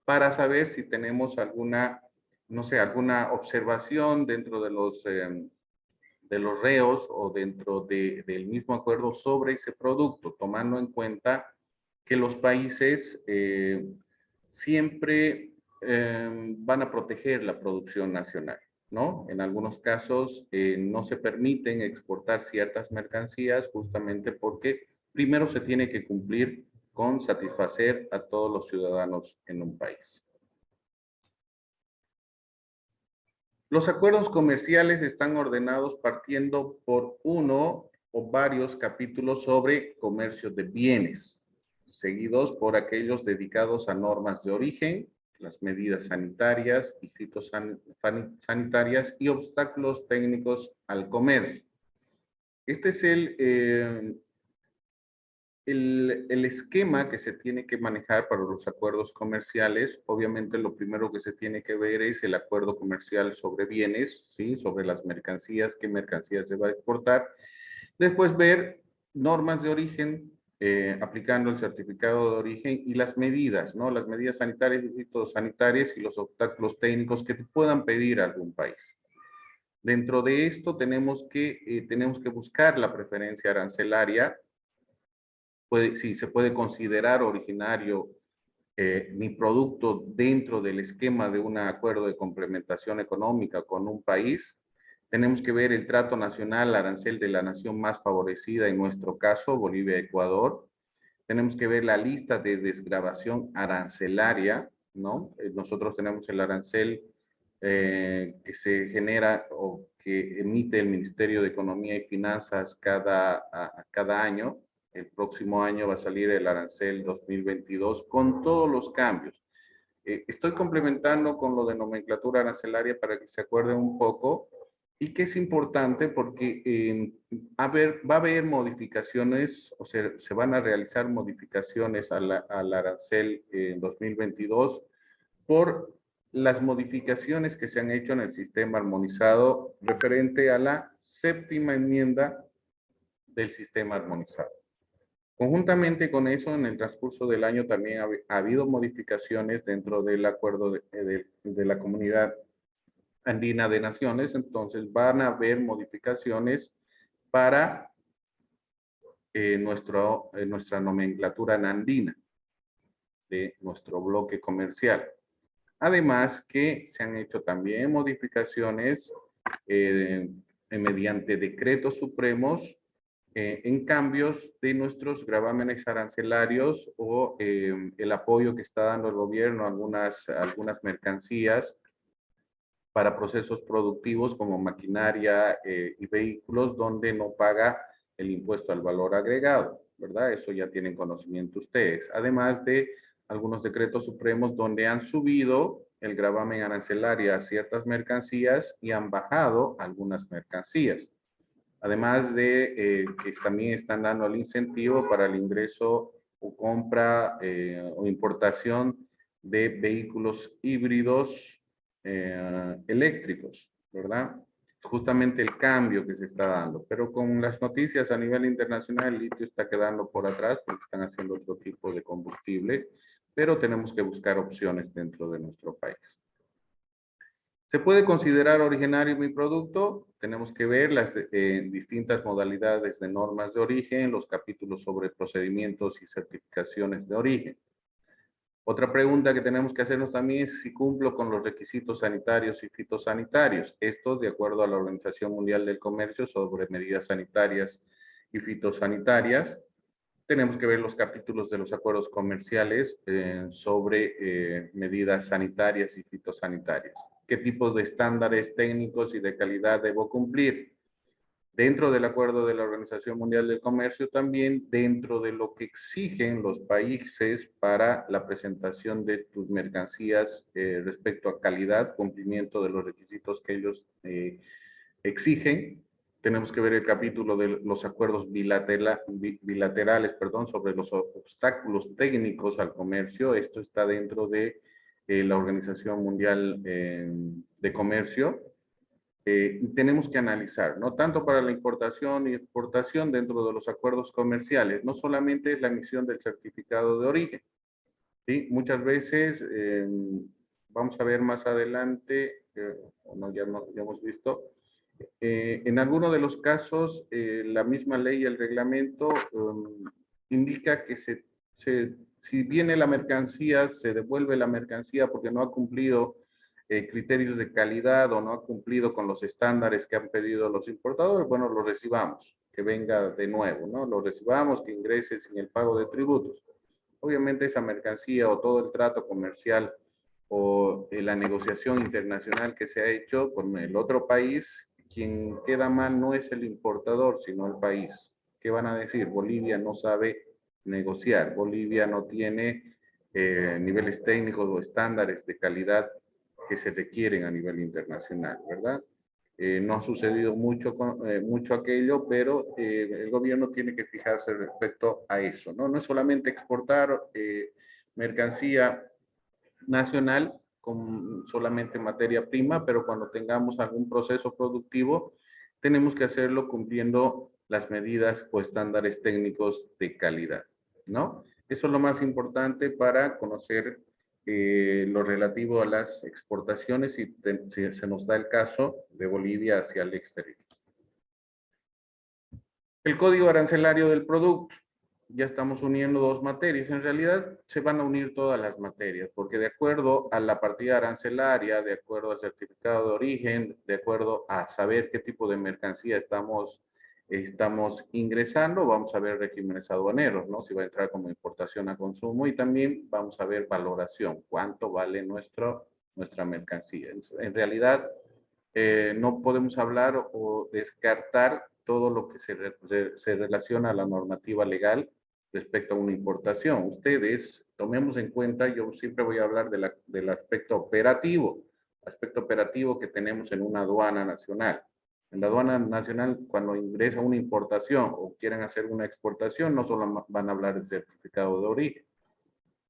S1: para saber si tenemos alguna, no sé, alguna observación dentro de los reos o dentro del mismo acuerdo sobre ese producto, tomando en cuenta que los países siempre van a proteger la producción nacional, ¿no? En algunos casos no se permiten exportar ciertas mercancías justamente porque primero se tiene que cumplir con satisfacer a todos los ciudadanos en un país. Los acuerdos comerciales están ordenados partiendo por uno o varios capítulos sobre comercio de bienes, seguidos por aquellos dedicados a normas de origen, las medidas sanitarias y fitosanitarias y obstáculos técnicos al comercio. Este es el esquema que se tiene que manejar para los acuerdos comerciales. Obviamente lo primero que se tiene que ver es el acuerdo comercial sobre bienes, ¿sí? Sobre las mercancías, qué mercancías se va a exportar. Después ver normas de origen, aplicando el certificado de origen y las medidas, ¿no? Las medidas sanitarias y fitosanitarias y los obstáculos técnicos que te puedan pedir algún país. Dentro de esto tenemos que buscar la preferencia arancelaria. Sí, se puede considerar originario mi producto dentro del esquema de un acuerdo de complementación económica con un país. Tenemos que ver el trato nacional arancel de la nación más favorecida, en nuestro caso, Bolivia-Ecuador. Tenemos que ver la lista de desgravación arancelaria, ¿no? Nosotros tenemos el arancel que se genera o que emite el Ministerio de Economía y Finanzas cada año. El próximo año va a salir el arancel 2022 con todos los cambios. Estoy complementando con lo de nomenclatura arancelaria para que se acuerden un poco y que es importante porque va a haber modificaciones, o sea, se van a realizar modificaciones al arancel en 2022 por las modificaciones que se han hecho en el sistema armonizado referente a la séptima enmienda del sistema armonizado. Conjuntamente con eso, en el transcurso del año también ha habido modificaciones dentro del acuerdo de la Comunidad Andina de Naciones, entonces van a haber modificaciones para nuestra nomenclatura andina de nuestro bloque comercial. Además que se han hecho también modificaciones mediante decretos supremos en cambios de nuestros gravámenes arancelarios o el apoyo que está dando el gobierno a algunas mercancías para procesos productivos como maquinaria y vehículos donde no paga el impuesto al valor agregado, ¿verdad? Eso ya tienen conocimiento ustedes. Además de algunos decretos supremos donde han subido el gravamen arancelario a ciertas mercancías y han bajado algunas mercancías. Además de que también están dando el incentivo para el ingreso o compra o importación de vehículos híbridos eléctricos, ¿verdad? Justamente el cambio que se está dando. Pero con las noticias a nivel internacional, el litio está quedando por atrás porque están haciendo otro tipo de combustible, pero tenemos que buscar opciones dentro de nuestro país. ¿Se puede considerar originario mi producto? Tenemos que ver las distintas modalidades de normas de origen, los capítulos sobre procedimientos y certificaciones de origen. Otra pregunta que tenemos que hacernos también es si cumplo con los requisitos sanitarios y fitosanitarios. Esto de acuerdo a la Organización Mundial del Comercio sobre medidas sanitarias y fitosanitarias. Tenemos que ver los capítulos de los acuerdos comerciales sobre medidas sanitarias y fitosanitarias. ¿Qué tipos de estándares técnicos y de calidad debo cumplir? Dentro del acuerdo de la Organización Mundial del Comercio, también dentro de lo que exigen los países para la presentación de tus mercancías respecto a calidad, cumplimiento de los requisitos que ellos exigen. Tenemos que ver el capítulo de los acuerdos bilaterales, sobre los obstáculos técnicos al comercio. Esto está dentro de la Organización Mundial de Comercio. Tenemos que analizar, no tanto para la importación y exportación dentro de los acuerdos comerciales, no solamente es la emisión del certificado de origen, ¿sí? Muchas veces, vamos a ver más adelante, ya hemos visto, en algunos de los casos, la misma ley y el reglamento indica que si viene la mercancía, se devuelve la mercancía porque no ha cumplido criterios de calidad o no ha cumplido con los estándares que han pedido los importadores, bueno, lo recibamos, que venga de nuevo, ¿no? Lo recibamos, que ingrese sin el pago de tributos. Obviamente esa mercancía o todo el trato comercial o la negociación internacional que se ha hecho con el otro país, quien queda mal no es el importador, sino el país. ¿Qué van a decir? Bolivia no sabe negociar, Bolivia no tiene niveles técnicos o estándares de calidad que se requieren a nivel internacional, ¿verdad? No ha sucedido mucho aquello, pero el gobierno tiene que fijarse respecto a eso, ¿no? No es solamente exportar mercancía nacional con solamente materia prima, pero cuando tengamos algún proceso productivo, tenemos que hacerlo cumpliendo las medidas o estándares técnicos de calidad, ¿no? Eso es lo más importante para conocer lo relativo a las exportaciones si se nos da el caso de Bolivia hacia el exterior. El código arancelario del producto. Ya estamos uniendo dos materias. En realidad se van a unir todas las materias, porque de acuerdo a la partida arancelaria, de acuerdo al certificado de origen, de acuerdo a saber qué tipo de mercancía estamos ingresando, vamos a ver regímenes aduaneros, ¿no? Si va a entrar como importación a consumo, y también vamos a ver valoración, cuánto vale nuestra mercancía. En realidad, no podemos hablar o descartar todo lo que se relaciona a la normativa legal respecto a una importación. Ustedes, tomemos en cuenta, yo siempre voy a hablar del aspecto operativo que tenemos en una aduana nacional. En la aduana nacional, cuando ingresa una importación o quieren hacer una exportación, no solo van a hablar de certificado de origen.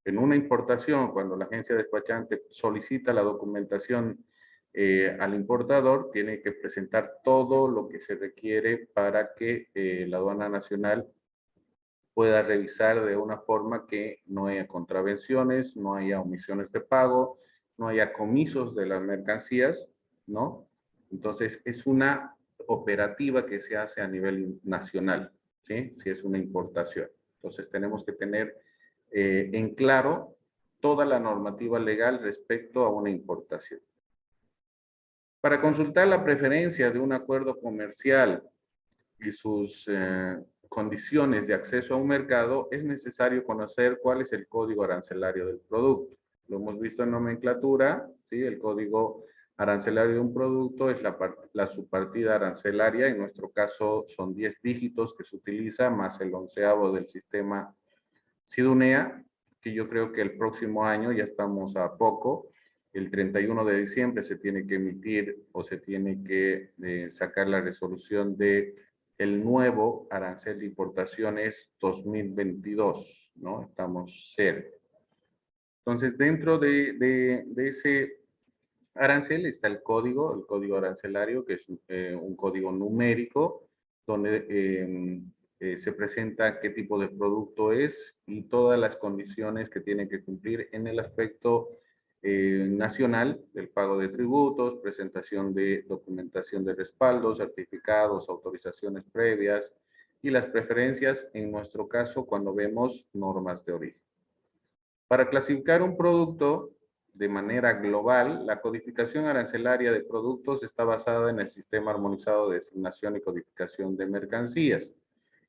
S1: En una importación, cuando la agencia despachante solicita la documentación al importador, tiene que presentar todo lo que se requiere para que la aduana nacional pueda revisar de una forma que no haya contravenciones, no haya omisiones de pago, no haya comisos de las mercancías, ¿no? Entonces, es una operativa que se hace a nivel nacional, ¿sí? Si es una importación. Entonces, tenemos que tener en claro toda la normativa legal respecto a una importación. Para consultar la preferencia de un acuerdo comercial y sus condiciones de acceso a un mercado, es necesario conocer cuál es el código arancelario del producto. Lo hemos visto en nomenclatura, ¿sí? El código arancelario de un producto es la subpartida arancelaria, en nuestro caso son 10 dígitos que se utiliza, más el 11avo del sistema SIDUNEA, que yo creo que el próximo año, ya estamos a poco, el 31 de diciembre se tiene que emitir o se tiene que sacar la resolución de el nuevo arancel de importaciones 2022, ¿no? Estamos cerca. Entonces, dentro de ese arancel está el código arancelario, que es un código numérico, donde se presenta qué tipo de producto es y todas las condiciones que tiene que cumplir en el aspecto nacional del pago de tributos, presentación de documentación de respaldo, certificados, autorizaciones previas y las preferencias, en nuestro caso, cuando vemos normas de origen. Para clasificar un producto de manera global, la codificación arancelaria de productos está basada en el Sistema Armonizado de Designación y Codificación de Mercancías,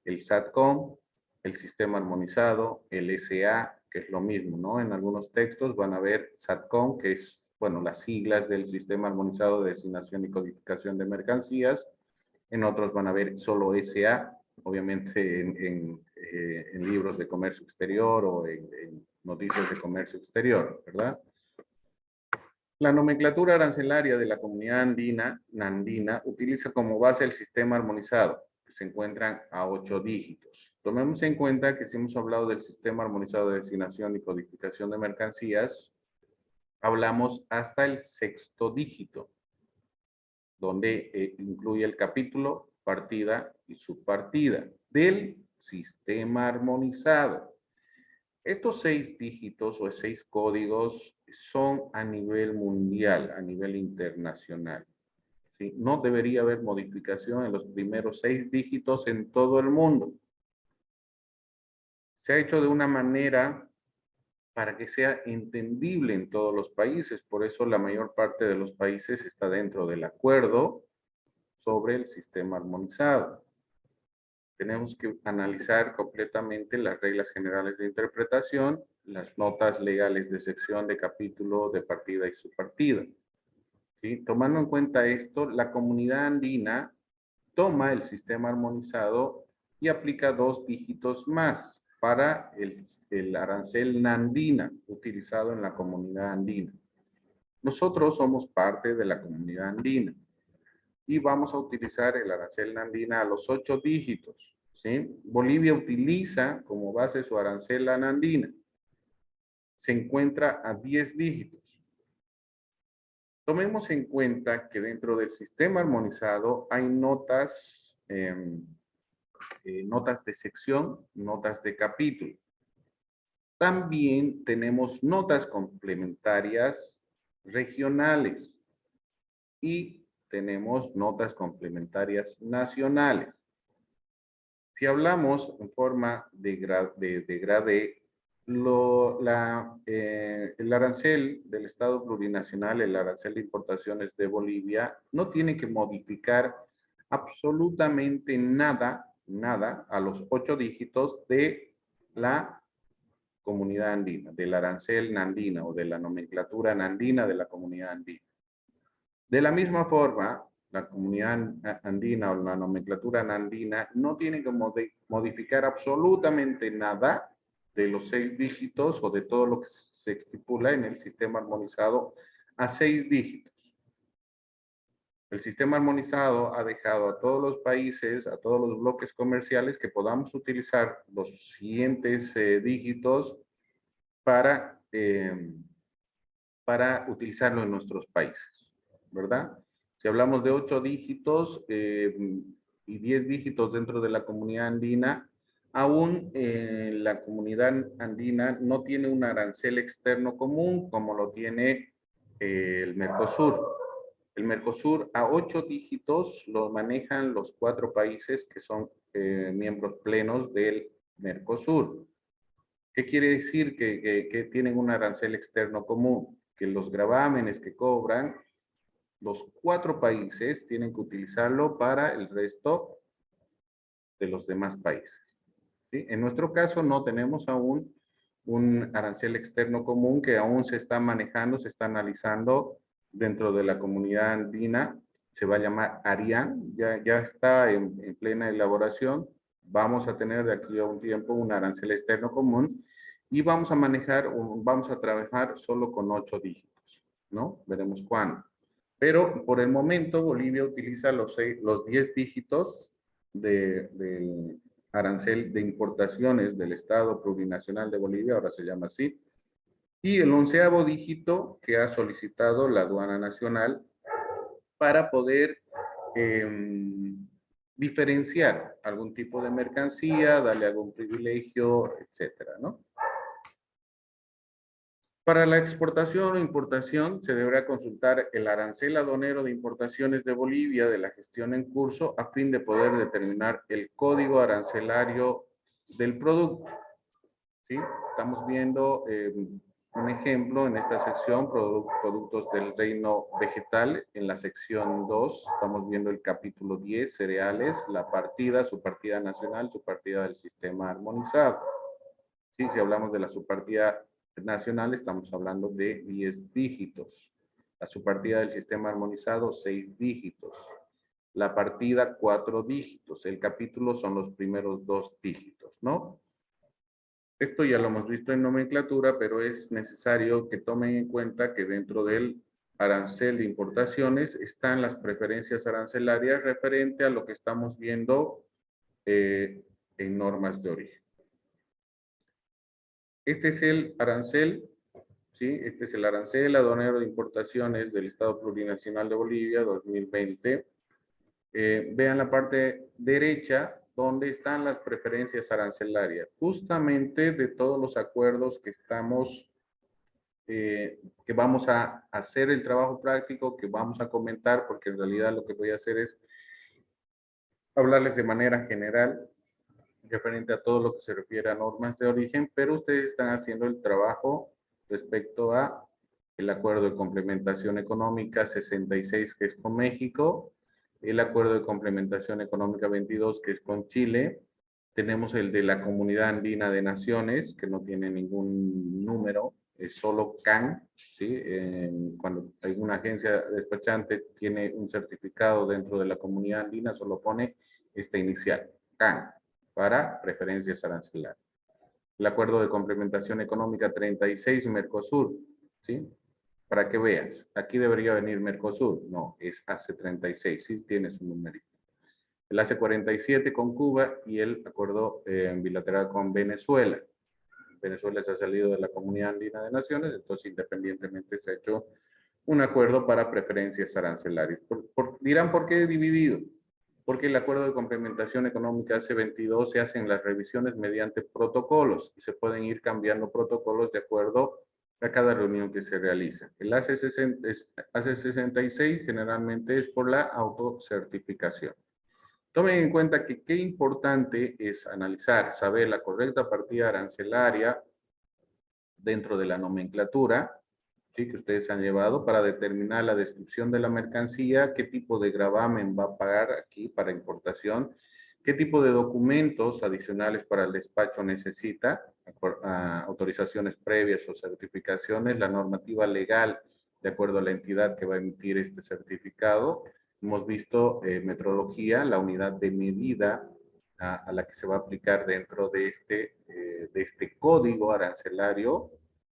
S1: el SATCOM, el Sistema Armonizado, el SA, que es lo mismo, ¿no? En algunos textos van a ver SATCOM, que es, bueno, las siglas del Sistema Armonizado de Designación y Codificación de Mercancías. En otros van a ver solo SA, obviamente en libros de comercio exterior o en noticias de comercio exterior, ¿verdad? La nomenclatura arancelaria de la Comunidad Andina utiliza como base el sistema armonizado, que se encuentran a 8 dígitos. Tomemos en cuenta que si hemos hablado del sistema armonizado de designación y codificación de mercancías, hablamos hasta el 6º dígito, donde incluye el capítulo, partida y subpartida del sistema armonizado. Estos 6 dígitos o 6 códigos son a nivel mundial, a nivel internacional, ¿sí? No debería haber modificación en los primeros 6 dígitos en todo el mundo. Se ha hecho de una manera para que sea entendible en todos los países, por eso la mayor parte de los países está dentro del acuerdo sobre el sistema armonizado. Tenemos que analizar completamente las reglas generales de interpretación, las notas legales de sección, de capítulo, de partida y subpartida. ¿Sí? Tomando en cuenta esto, la Comunidad Andina toma el sistema armonizado y aplica 2 dígitos más para el arancel Nandina, utilizado en la Comunidad Andina. Nosotros somos parte de la Comunidad Andina. y vamos a utilizar el arancel andina a los 8 dígitos, ¿sí? Bolivia utiliza como base su arancel andina. Se encuentra a 10 dígitos. Tomemos en cuenta que dentro del sistema armonizado hay notas, notas de sección, notas de capítulo. También tenemos notas complementarias regionales y tenemos notas complementarias nacionales. Si hablamos en forma de grade, el arancel del Estado plurinacional, el arancel de importaciones de Bolivia, no tiene que modificar absolutamente nada a los 8 dígitos de la comunidad andina, del arancel andina o de la nomenclatura andina de la comunidad andina. De la misma forma, la comunidad andina o la nomenclatura andina no tiene que modificar absolutamente nada de los 6 dígitos o de todo lo que se estipula en el sistema armonizado a 6 dígitos. El sistema armonizado ha dejado a todos los países, a todos los bloques comerciales que podamos utilizar los siguientes dígitos para utilizarlo en nuestros países, ¿verdad? Si hablamos de 8 dígitos y 10 dígitos dentro de la comunidad andina, aún la comunidad andina no tiene un arancel externo común como lo tiene el Mercosur. El Mercosur a 8 dígitos lo manejan los 4 países que son miembros plenos del Mercosur. ¿Qué quiere decir que tienen un arancel externo común? Que los gravámenes que cobran los 4 países tienen que utilizarlo para el resto de los demás países, ¿sí? En nuestro caso no tenemos aún un arancel externo común que aún se está manejando, se está analizando dentro de la comunidad andina. Se va a llamar ARIAN, ya está en plena elaboración. Vamos a tener de aquí a un tiempo un arancel externo común y vamos a manejar, vamos a trabajar solo con 8 dígitos, ¿no? Veremos cuándo. Pero por el momento Bolivia utiliza los 10 dígitos del arancel de importaciones del Estado Plurinacional de Bolivia, ahora se llama así, y el 11º dígito que ha solicitado la aduana nacional para poder diferenciar algún tipo de mercancía, darle algún privilegio, etcétera, ¿no? Para la exportación o importación se deberá consultar el arancel aduanero de importaciones de Bolivia de la gestión en curso a fin de poder determinar el código arancelario del producto, ¿sí? Estamos viendo un ejemplo en esta sección, productos del reino vegetal. En la sección 2 estamos viendo el capítulo 10, cereales, la partida, su partida nacional, su partida del sistema armonizado. ¿Sí? Si hablamos de la subpartida nacional, estamos hablando de 10 dígitos. La subpartida del sistema armonizado, 6 dígitos. La partida, 4 dígitos. El capítulo son los primeros 2 dígitos, ¿no? Esto ya lo hemos visto en nomenclatura, pero es necesario que tomen en cuenta que dentro del arancel de importaciones están las preferencias arancelarias referente a lo que estamos viendo en normas de origen. Este es el arancel, ¿sí? Este es el arancel aduanero de importaciones del Estado Plurinacional de Bolivia 2020. Vean la parte derecha donde están las preferencias arancelarias, justamente de todos los acuerdos que estamos, que vamos a hacer el trabajo práctico, que vamos a comentar, porque en realidad lo que voy a hacer es hablarles de manera general referente a todo lo que se refiere a normas de origen, pero ustedes están haciendo el trabajo respecto a el acuerdo de complementación económica 66, que es con México, el acuerdo de complementación económica 22, que es con Chile. Tenemos el de la Comunidad Andina de Naciones, que no tiene ningún número, es solo CAN, ¿sí? Cuando alguna agencia despachante tiene un certificado dentro de la Comunidad Andina, solo pone esta inicial, CAN, para preferencias arancelarias. El acuerdo de complementación económica 36, Mercosur, ¿sí? para que veas. Aquí debería venir Mercosur. No, es AC36, sí tiene su numerito. El AC47 con Cuba y el acuerdo bilateral con Venezuela. Venezuela se ha salido de la Comunidad Andina de Naciones, entonces independientemente se ha hecho un acuerdo para preferencias arancelarias. Dirán, ¿por qué dividido? Porque el acuerdo de complementación económica AC22 se hacen las revisiones mediante protocolos y se pueden ir cambiando protocolos de acuerdo a cada reunión que se realiza. El AC66 generalmente es por la autocertificación. Tomen en cuenta que qué importante es analizar, saber la correcta partida arancelaria dentro de la nomenclatura, ¿sí?, que ustedes han llevado para determinar la descripción de la mercancía, qué tipo de gravamen va a pagar aquí para importación, qué tipo de documentos adicionales para el despacho necesita, autorizaciones previas o certificaciones, la normativa legal de acuerdo a la entidad que va a emitir este certificado. Hemos visto metrología, la unidad de medida a la que se va a aplicar dentro de este código arancelario,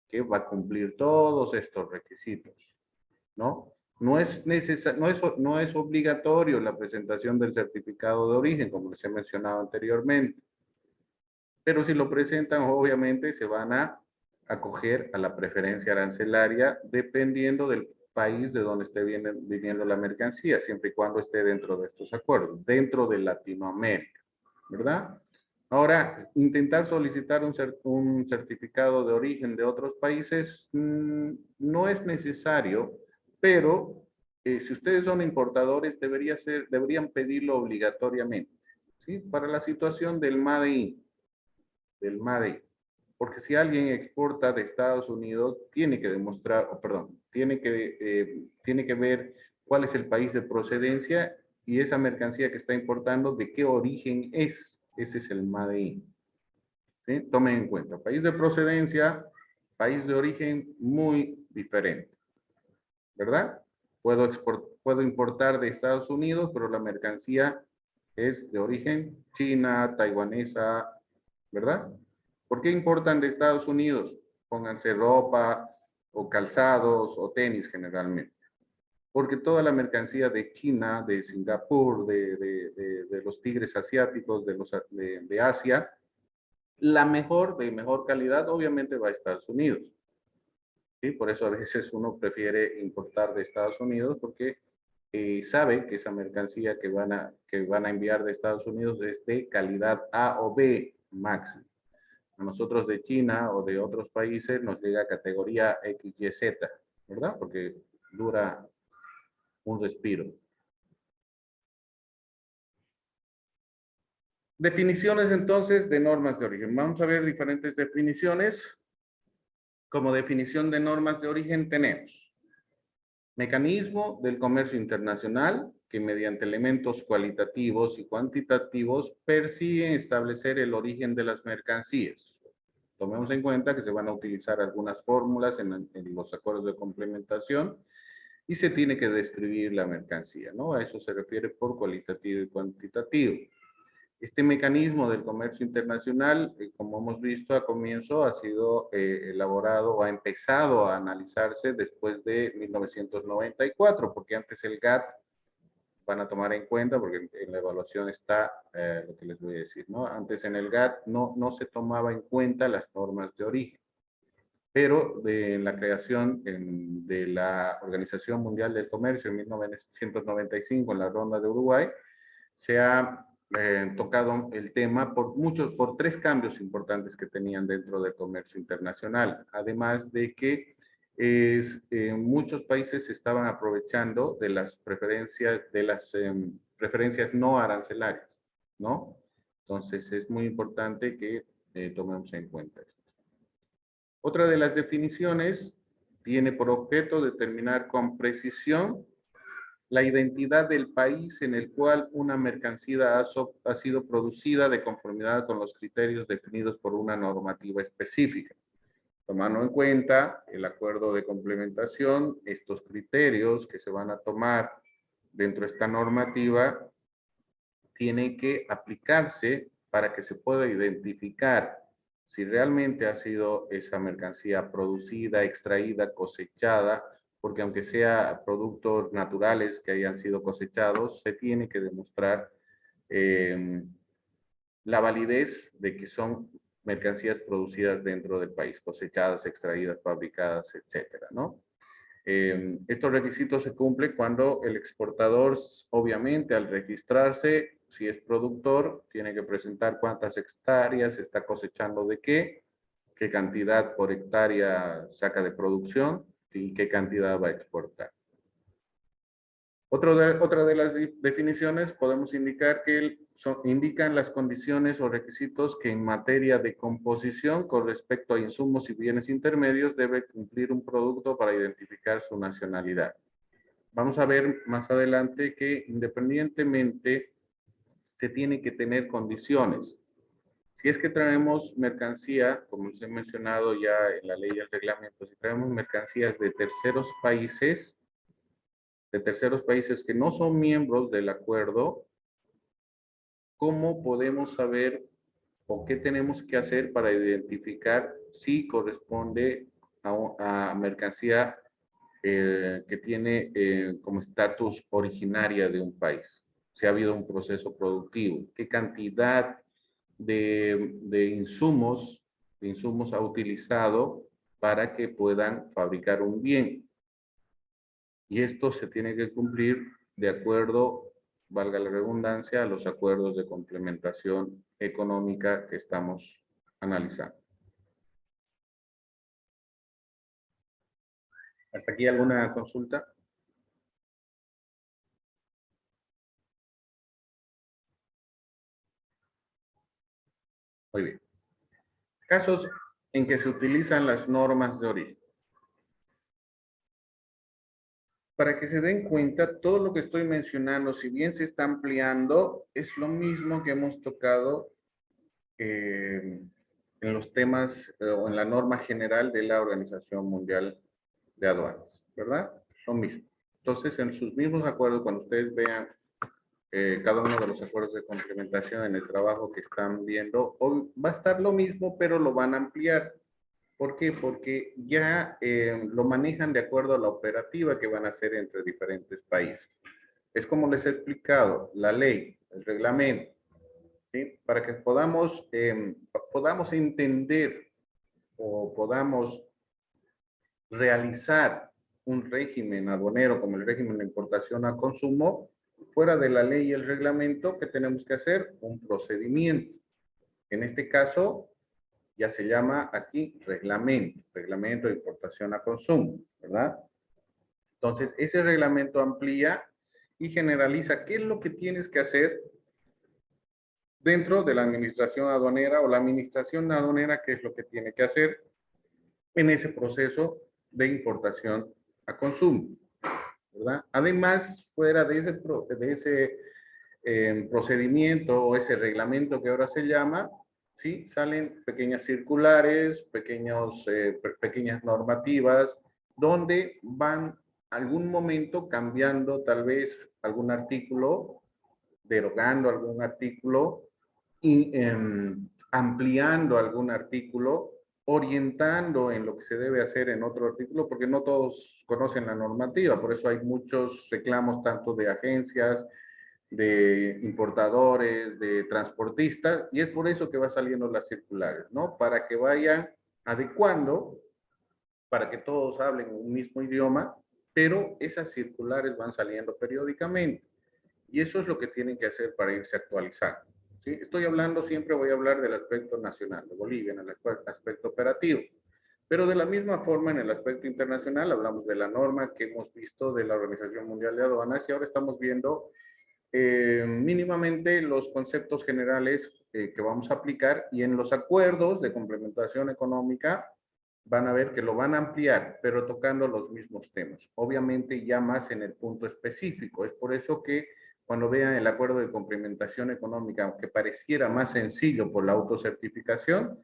S1: que va a cumplir todos estos requisitos, ¿no? No es obligatorio la presentación del certificado de origen, como les he mencionado anteriormente. Pero si lo presentan, obviamente se van a acoger a la preferencia arancelaria dependiendo del país de donde esté viniendo la mercancía, siempre y cuando esté dentro de estos acuerdos, dentro de Latinoamérica, ¿verdad? Ahora, intentar solicitar un certificado de origen de otros países no es necesario, pero si ustedes son importadores, deberían pedirlo obligatoriamente, ¿sí? Para la situación del Made in, porque si alguien exporta de Estados Unidos, tiene que demostrar, tiene que ver cuál es el país de procedencia y esa mercancía que está importando, de qué origen es. Ese es el Made in. ¿Sí? Tomen en cuenta, país de procedencia, país de origen muy diferente, ¿verdad? Puedo importar de Estados Unidos, pero la mercancía es de origen china, taiwanesa, ¿verdad? ¿Por qué importan de Estados Unidos? Pónganse ropa o calzados o tenis generalmente. Porque toda la mercancía de China, de Singapur, de los tigres asiáticos, de Asia, la de mejor calidad, obviamente va a Estados Unidos. ¿Sí? Por eso a veces uno prefiere importar de Estados Unidos, porque sabe que esa mercancía que van a enviar de Estados Unidos es de calidad A o B máximo. A nosotros de China o de otros países nos llega categoría XYZ, ¿verdad? Porque dura un respiro. Definiciones entonces de normas de origen. Vamos a ver diferentes definiciones. Como definición de normas de origen tenemos mecanismo del comercio internacional que mediante elementos cualitativos y cuantitativos persiguen establecer el origen de las mercancías. Tomemos en cuenta que se van a utilizar algunas fórmulas en los acuerdos de complementación y se tiene que describir la mercancía, ¿no? A eso se refiere por cualitativo y cuantitativo. Este mecanismo del comercio internacional, como hemos visto a comienzo, ha sido elaborado o ha empezado a analizarse después de 1994, porque antes el GATT, van a tomar en cuenta, porque en la evaluación está lo que les voy a decir, ¿no? Antes en el GATT no se tomaba en cuenta las normas de origen, pero en la creación de la Organización Mundial del Comercio en 1995, en la ronda de Uruguay, se ha tocado el tema por tres cambios importantes que tenían dentro del comercio internacional, además de que muchos países se estaban aprovechando de las preferencias no arancelarias, ¿no? Entonces es muy importante que tomemos en cuenta esto. Otra de las definiciones tiene por objeto determinar con precisión la identidad del país en el cual una mercancía ha sido producida de conformidad con los criterios definidos por una normativa específica. Tomando en cuenta el acuerdo de complementación, estos criterios que se van a tomar dentro de esta normativa tienen que aplicarse para que se pueda identificar si realmente ha sido esa mercancía producida, extraída, cosechada porque aunque sea productos naturales que hayan sido cosechados, se tiene que demostrar la validez de que son mercancías producidas dentro del país, cosechadas, extraídas, fabricadas, etcétera, ¿no? Estos requisitos se cumplen cuando el exportador, obviamente, al registrarse, si es productor, tiene que presentar cuántas hectáreas está cosechando de qué cantidad por hectárea saca de producción y qué cantidad va a exportar. Otra de las definiciones podemos indicar que indican las condiciones o requisitos que en materia de composición con respecto a insumos y bienes intermedios debe cumplir un producto para identificar su nacionalidad. Vamos a ver más adelante que independientemente se tiene que tener condiciones. Si es que traemos mercancía, como les he mencionado ya en la ley y el reglamento, si traemos mercancías de terceros países que no son miembros del acuerdo, ¿cómo podemos saber o qué tenemos que hacer para identificar si corresponde a mercancía que tiene como estatus originaria de un país? Si ha habido un proceso productivo, qué cantidad de insumos ha utilizado para que puedan fabricar un bien. Y esto se tiene que cumplir de acuerdo, valga la redundancia, a los acuerdos de complementación económica que estamos analizando. ¿Hasta aquí alguna consulta? Muy bien. Casos en que se utilizan las normas de origen. Para que se den cuenta, todo lo que estoy mencionando, si bien se está ampliando, es lo mismo que hemos tocado en los temas o en la norma general de la Organización Mundial de Aduanas, ¿verdad? Lo mismo. Entonces, en sus mismos acuerdos, cuando ustedes vean cada uno de los acuerdos de complementación en el trabajo que están viendo, hoy va a estar lo mismo, pero lo van a ampliar. ¿Por qué? Porque ya lo manejan de acuerdo a la operativa que van a hacer entre diferentes países. Es como les he explicado, la ley, el reglamento, ¿sí? Para que podamos entender o podamos realizar un régimen aduanero como el régimen de importación a consumo, fuera de la ley y el reglamento, ¿qué tenemos que hacer? Un procedimiento. En este caso, ya se llama aquí reglamento de importación a consumo, ¿verdad? Entonces, ese reglamento amplía y generaliza qué es lo que tienes que hacer dentro de la administración aduanera o la administración aduanera, qué es lo que tiene que hacer en ese proceso de importación a consumo, ¿verdad? Además, fuera de ese procedimiento o ese reglamento que ahora se llama, ¿sí? Salen pequeñas circulares, pequeñas normativas, donde van algún momento cambiando tal vez algún artículo, derogando algún artículo, y ampliando algún artículo, orientando en lo que se debe hacer en otro artículo, porque no todos conocen la normativa, por eso hay muchos reclamos tanto de agencias, de importadores, de transportistas, y es por eso que va saliendo las circulares, ¿no? Para que vayan adecuando, para que todos hablen un mismo idioma, pero esas circulares van saliendo periódicamente. Y eso es lo que tienen que hacer para irse actualizando. ¿Sí? Estoy hablando, siempre voy a hablar del aspecto nacional de Bolivia, en el aspecto operativo. Pero de la misma forma, en el aspecto internacional, hablamos de la norma que hemos visto de la Organización Mundial de Aduanas y ahora estamos viendo mínimamente los conceptos generales que vamos a aplicar, y en los acuerdos de complementación económica van a ver que lo van a ampliar, pero tocando los mismos temas. Obviamente ya más en el punto específico. Es por eso que cuando vean el acuerdo de complementación económica, aunque pareciera más sencillo por la autocertificación,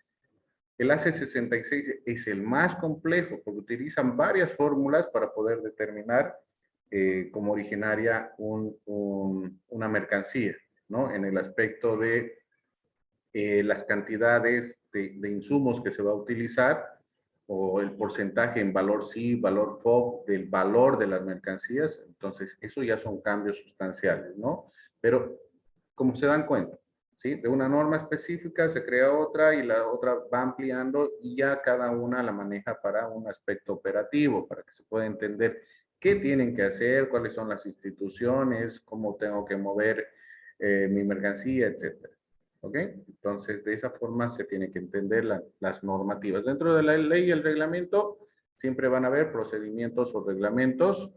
S1: el AC66 es el más complejo porque utilizan varias fórmulas para poder determinar como originaria una mercancía, ¿no? En el aspecto de las cantidades de insumos que se va a utilizar, o el porcentaje en valor sí, valor FOB, del valor de las mercancías, entonces eso ya son cambios sustanciales, ¿no? Pero como se dan cuenta, ¿sí? De una norma específica se crea otra y la otra va ampliando y ya cada una la maneja para un aspecto operativo, para que se pueda entender qué tienen que hacer, cuáles son las instituciones, cómo tengo que mover mi mercancía, etcétera. ¿Ok? Entonces, de esa forma se tiene que entender las normativas. Dentro de la ley y el reglamento siempre van a haber procedimientos o reglamentos,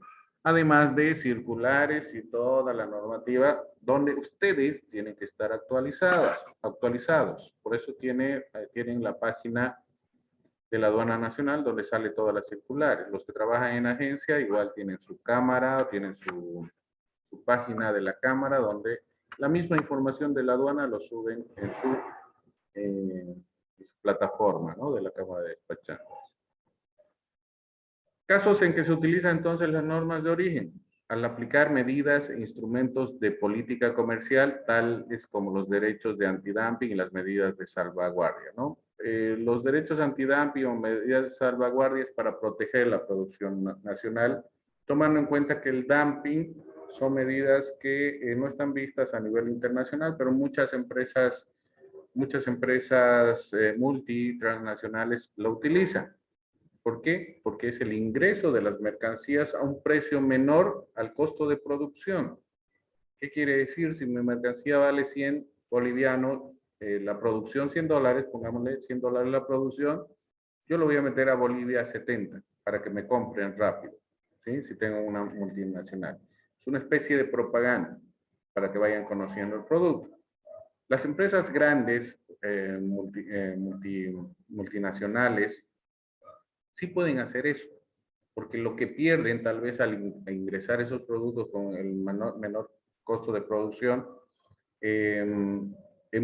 S1: además de circulares y toda la normativa donde ustedes tienen que estar actualizados. Por eso tienen la página de la Aduana Nacional donde sale todas las circulares. Los que trabajan en agencia igual tienen su cámara, tienen su página de la cámara donde la misma información de la aduana lo suben en su plataforma, ¿no? De la Cámara de Despachantes. Casos en que se utilizan entonces las normas de origen. Al aplicar medidas e instrumentos de política comercial, tales como los derechos de antidumping y las medidas de salvaguardia, ¿no? Los derechos antidumping o medidas de salvaguardia es para proteger la producción nacional, tomando en cuenta que el dumping son medidas que no están vistas a nivel internacional, pero muchas empresas multitransnacionales lo utilizan. ¿Por qué? Porque es el ingreso de las mercancías a un precio menor al costo de producción. ¿Qué quiere decir? Si mi mercancía vale 100 bolivianos, la producción $100, pongámosle $100 la producción, yo lo voy a meter a Bolivia a 70 para que me compren rápido, ¿sí? Si tengo una multinacional. Es una especie de propaganda para que vayan conociendo el producto. Las empresas grandes, multinacionales, sí pueden hacer eso, porque lo que pierden tal vez al ingresar esos productos con el menor costo de producción en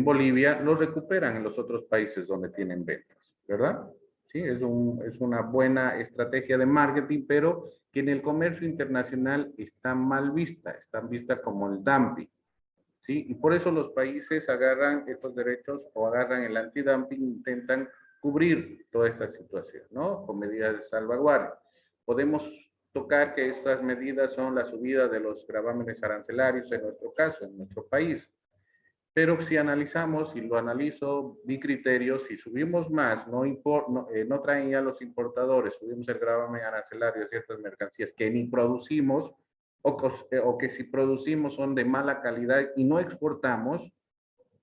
S1: Bolivia, lo recuperan en los otros países donde tienen ventas, ¿verdad? Sí, es una buena estrategia de marketing, pero que en el comercio internacional está mal vista, está vista como el dumping, ¿sí? Y por eso los países agarran estos derechos o agarran el antidumping, intentan cubrir toda esta situación, ¿no? Con medidas de salvaguardia. Podemos tocar que estas medidas son la subida de los gravámenes arancelarios en nuestro caso, en nuestro país. Pero si analizamos, y lo analizo, mi criterio, si subimos más, no traen ya los importadores, subimos el gravamen arancelario de ciertas mercancías que ni producimos, o que si producimos son de mala calidad y no exportamos,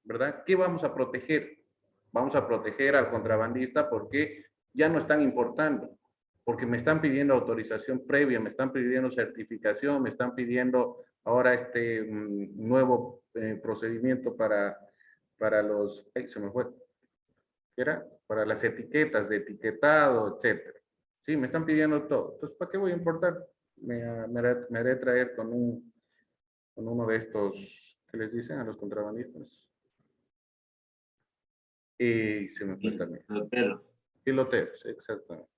S1: ¿verdad? ¿Qué vamos a proteger? Vamos a proteger al contrabandista porque ya no están importando, porque me están pidiendo autorización previa, me están pidiendo certificación, me están pidiendo ahora este nuevo procedimiento para los, se me fue, ¿qué era? Para las etiquetas de etiquetado, etcétera. Sí, me están pidiendo todo. Entonces, ¿para qué voy a importar? Me haré traer con uno de estos, ¿qué les dicen a los contrabandistas? Y se me fue también. Piloteros, exactamente.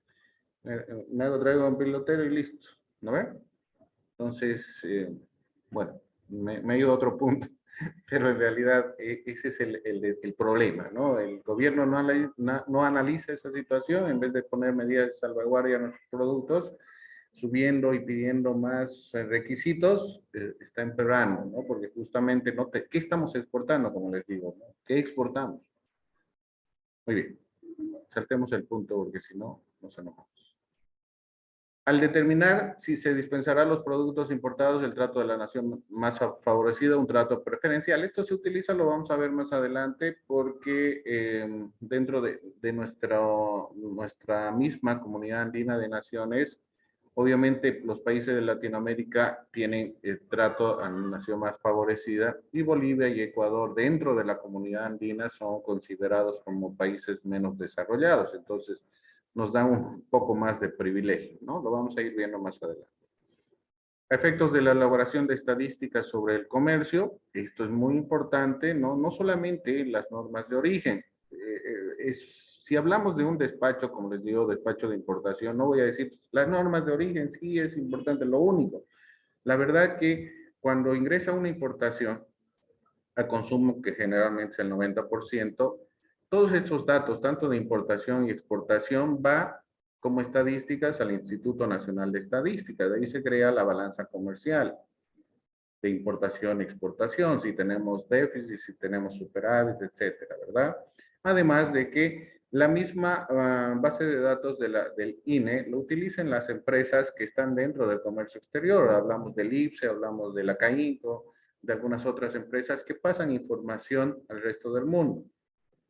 S1: Me hago traigo un pilotero y listo, ¿no ven? Entonces, bueno, me he ido a otro punto, pero en realidad ese es el problema, ¿no? El gobierno no analiza esa situación, en vez de poner medidas de salvaguardia a nuestros productos, subiendo y pidiendo más requisitos, está empeorando, ¿no? Porque justamente, ¿qué estamos exportando, como les digo, ¿no? ¿Qué exportamos? Muy bien, saltemos el punto porque si no, nos enojamos. Al determinar si se dispensará a los productos importados el trato de la nación más favorecida, un trato preferencial. Esto se utiliza, lo vamos a ver más adelante, porque dentro de nuestra misma comunidad andina de naciones, obviamente los países de Latinoamérica tienen el trato a la nación más favorecida y Bolivia y Ecuador dentro de la comunidad andina son considerados como países menos desarrollados. Entonces, nos dan un poco más de privilegio, ¿no? Lo vamos a ir viendo más adelante. Efectos de la elaboración de estadísticas sobre el comercio. Esto es muy importante, no solamente las normas de origen. Si hablamos de un despacho, como les digo, despacho de importación, no voy a decir las normas de origen, sí es importante, lo único. La verdad que cuando ingresa una importación al consumo, que generalmente es el 90%, todos estos datos, tanto de importación y exportación, va como estadísticas al Instituto Nacional de Estadística. De ahí se crea la balanza comercial de importación y exportación, si tenemos déficit, si tenemos superávit, etcétera, ¿verdad? Además de que la misma base de datos del INE lo utilizan las empresas que están dentro del comercio exterior. Hablamos del IPSE, hablamos de la CAINCO, de algunas otras empresas que pasan información al resto del mundo.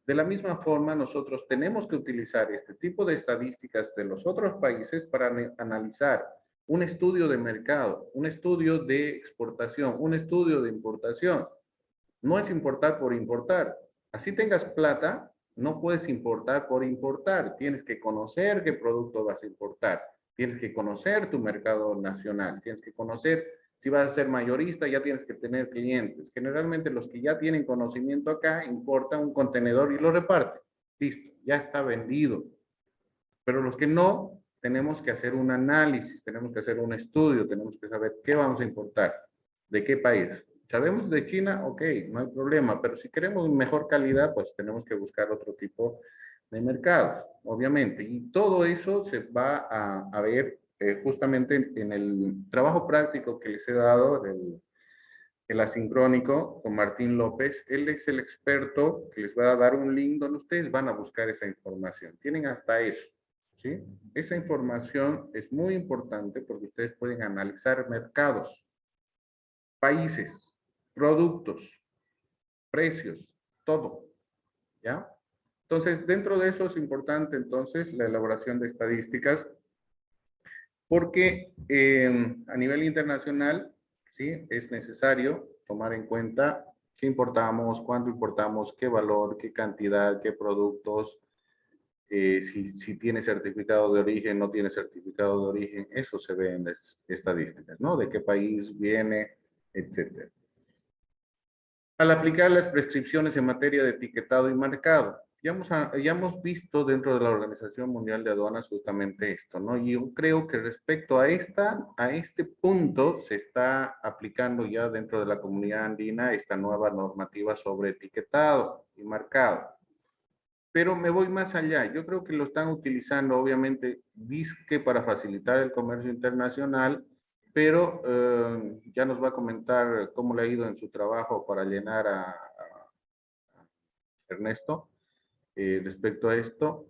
S1: De la misma forma, nosotros tenemos que utilizar este tipo de estadísticas de los otros países para analizar un estudio de mercado, un estudio de exportación, un estudio de importación. No es importar por importar. Así tengas plata, no puedes importar por importar. Tienes que conocer qué producto vas a importar. Tienes que conocer tu mercado nacional. Tienes que conocer, si vas a ser mayorista, ya tienes que tener clientes. Generalmente los que ya tienen conocimiento acá, importan un contenedor y lo reparten. Listo, ya está vendido. Pero los que no, tenemos que hacer un análisis, tenemos que hacer un estudio, tenemos que saber qué vamos a importar, de qué país. ¿Sabemos de China? Ok, no hay problema, pero si queremos mejor calidad, pues tenemos que buscar otro tipo de mercado, obviamente. Y todo eso se va a ver justamente en el trabajo práctico que les he dado, el asincrónico con Martín López. Él es el experto que les va a dar un link donde ustedes van a buscar esa información. Tienen hasta eso, ¿sí? Esa información es muy importante porque ustedes pueden analizar mercados, países, productos, precios, todo, ¿ya? Entonces, dentro de eso es importante entonces la elaboración de estadísticas porque a nivel internacional, ¿sí? Es necesario tomar en cuenta qué importamos, cuánto importamos, qué valor, qué cantidad, qué productos, si tiene certificado de origen, no tiene certificado de origen, eso se ve en las estadísticas, ¿no? De qué país viene, etcétera. Al aplicar las prescripciones en materia de etiquetado y marcado, ya hemos visto dentro de la Organización Mundial de Aduanas justamente esto, ¿no? Y yo creo que respecto a este punto se está aplicando ya dentro de la comunidad andina esta nueva normativa sobre etiquetado y marcado. Pero me voy más allá. Yo creo que lo están utilizando, obviamente, disque para facilitar el comercio internacional, pero ya nos va a comentar cómo le ha ido en su trabajo para llenar a Ernesto respecto a esto.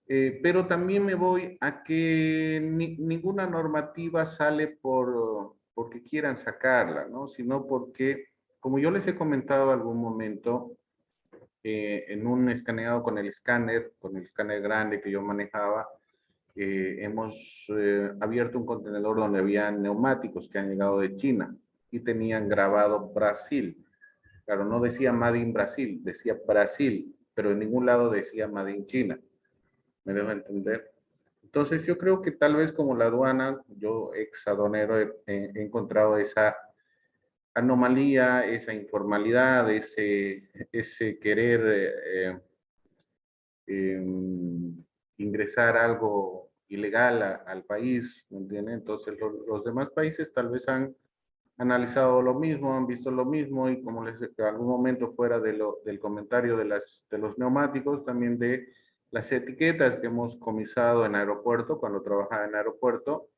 S1: Pero también me voy a que ninguna normativa sale porque quieran sacarla, ¿no? Sino porque, como yo les he comentado en algún momento, en un escaneado con el escáner grande que yo manejaba, hemos abierto un contenedor donde había neumáticos que han llegado de China y tenían grabado Brasil. Claro, no decía Made in Brasil, decía Brasil, pero en ningún lado decía Made in China. ¿Me dejo entender? Entonces yo creo que tal vez como la aduana, yo ex aduanero he encontrado esa anomalía, esa informalidad, ese querer ingresar algo ilegal al país, ¿me entienden? Entonces los demás países tal vez han analizado lo mismo, han visto lo mismo y como les en algún momento fuera del comentario de los neumáticos, también de las etiquetas que hemos comisado en aeropuerto, cuando trabajaba en aeropuerto,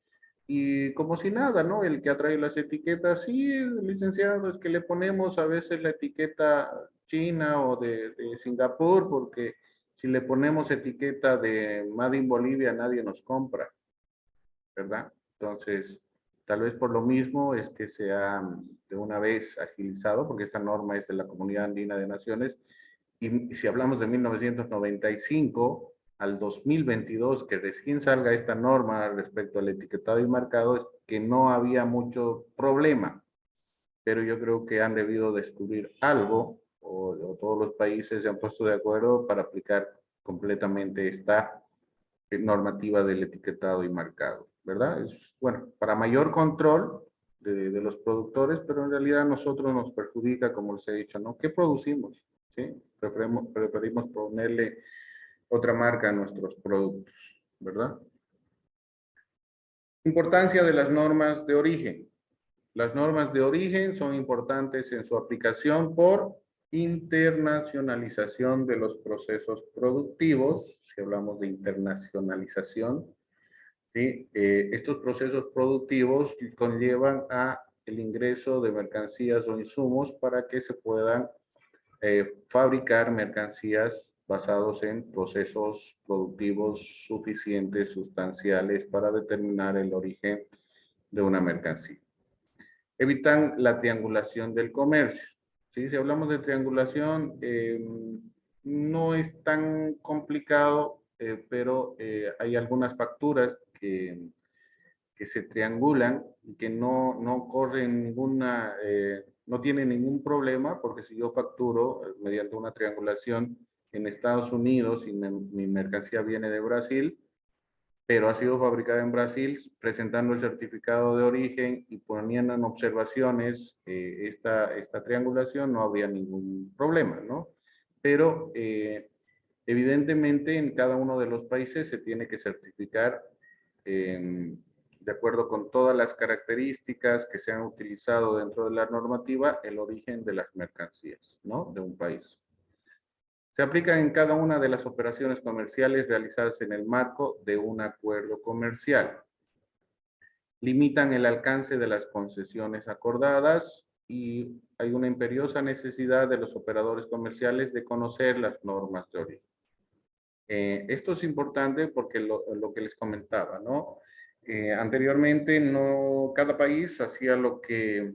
S1: y como si nada, ¿no? El que ha traído las etiquetas, sí, licenciado, es que le ponemos a veces la etiqueta china o de Singapur, porque si le ponemos etiqueta de Made in Bolivia, nadie nos compra, ¿verdad? Entonces, tal vez por lo mismo es que se ha de una vez agilizado, porque esta norma es de la Comunidad Andina de Naciones, y si hablamos de 1995 al 2022, que recién salga esta norma respecto al etiquetado y marcado, es que no había mucho problema, pero yo creo que han debido descubrir algo, o todos los países se han puesto de acuerdo para aplicar completamente esta normativa del etiquetado y marcado, ¿verdad? Es, bueno, para mayor control de los productores, pero en realidad a nosotros nos perjudica, como les he dicho, ¿no? ¿Qué producimos? ¿Sí? Preferimos ponerle otra marca a nuestros productos, ¿verdad? Importancia de las normas de origen. Las normas de origen son importantes en su aplicación por internacionalización de los procesos productivos. Si hablamos de internacionalización, ¿sí? Estos procesos productivos conllevan a el ingreso de mercancías o insumos para que se puedan fabricar mercancías basados en procesos productivos suficientes, sustanciales, para determinar el origen de una mercancía. Evitan la triangulación del comercio. ¿Sí? Si hablamos de triangulación, no es tan complicado, pero hay algunas facturas que se triangulan y que no corren ninguna, no tienen ningún problema, porque si yo facturo mediante una triangulación en Estados Unidos y mi mercancía viene de Brasil, pero ha sido fabricada en Brasil, presentando el certificado de origen y poniendo en observaciones esta triangulación, no habría ningún problema, ¿no? Pero evidentemente en cada uno de los países se tiene que certificar de acuerdo con todas las características que se han utilizado dentro de la normativa, el origen de las mercancías, ¿no? De un país. Se aplican en cada una de las operaciones comerciales realizadas en el marco de un acuerdo comercial. Limitan el alcance de las concesiones acordadas y hay una imperiosa necesidad de los operadores comerciales de conocer las normas de origen. Esto es importante porque lo que les comentaba, ¿no? Anteriormente, cada país hacía lo que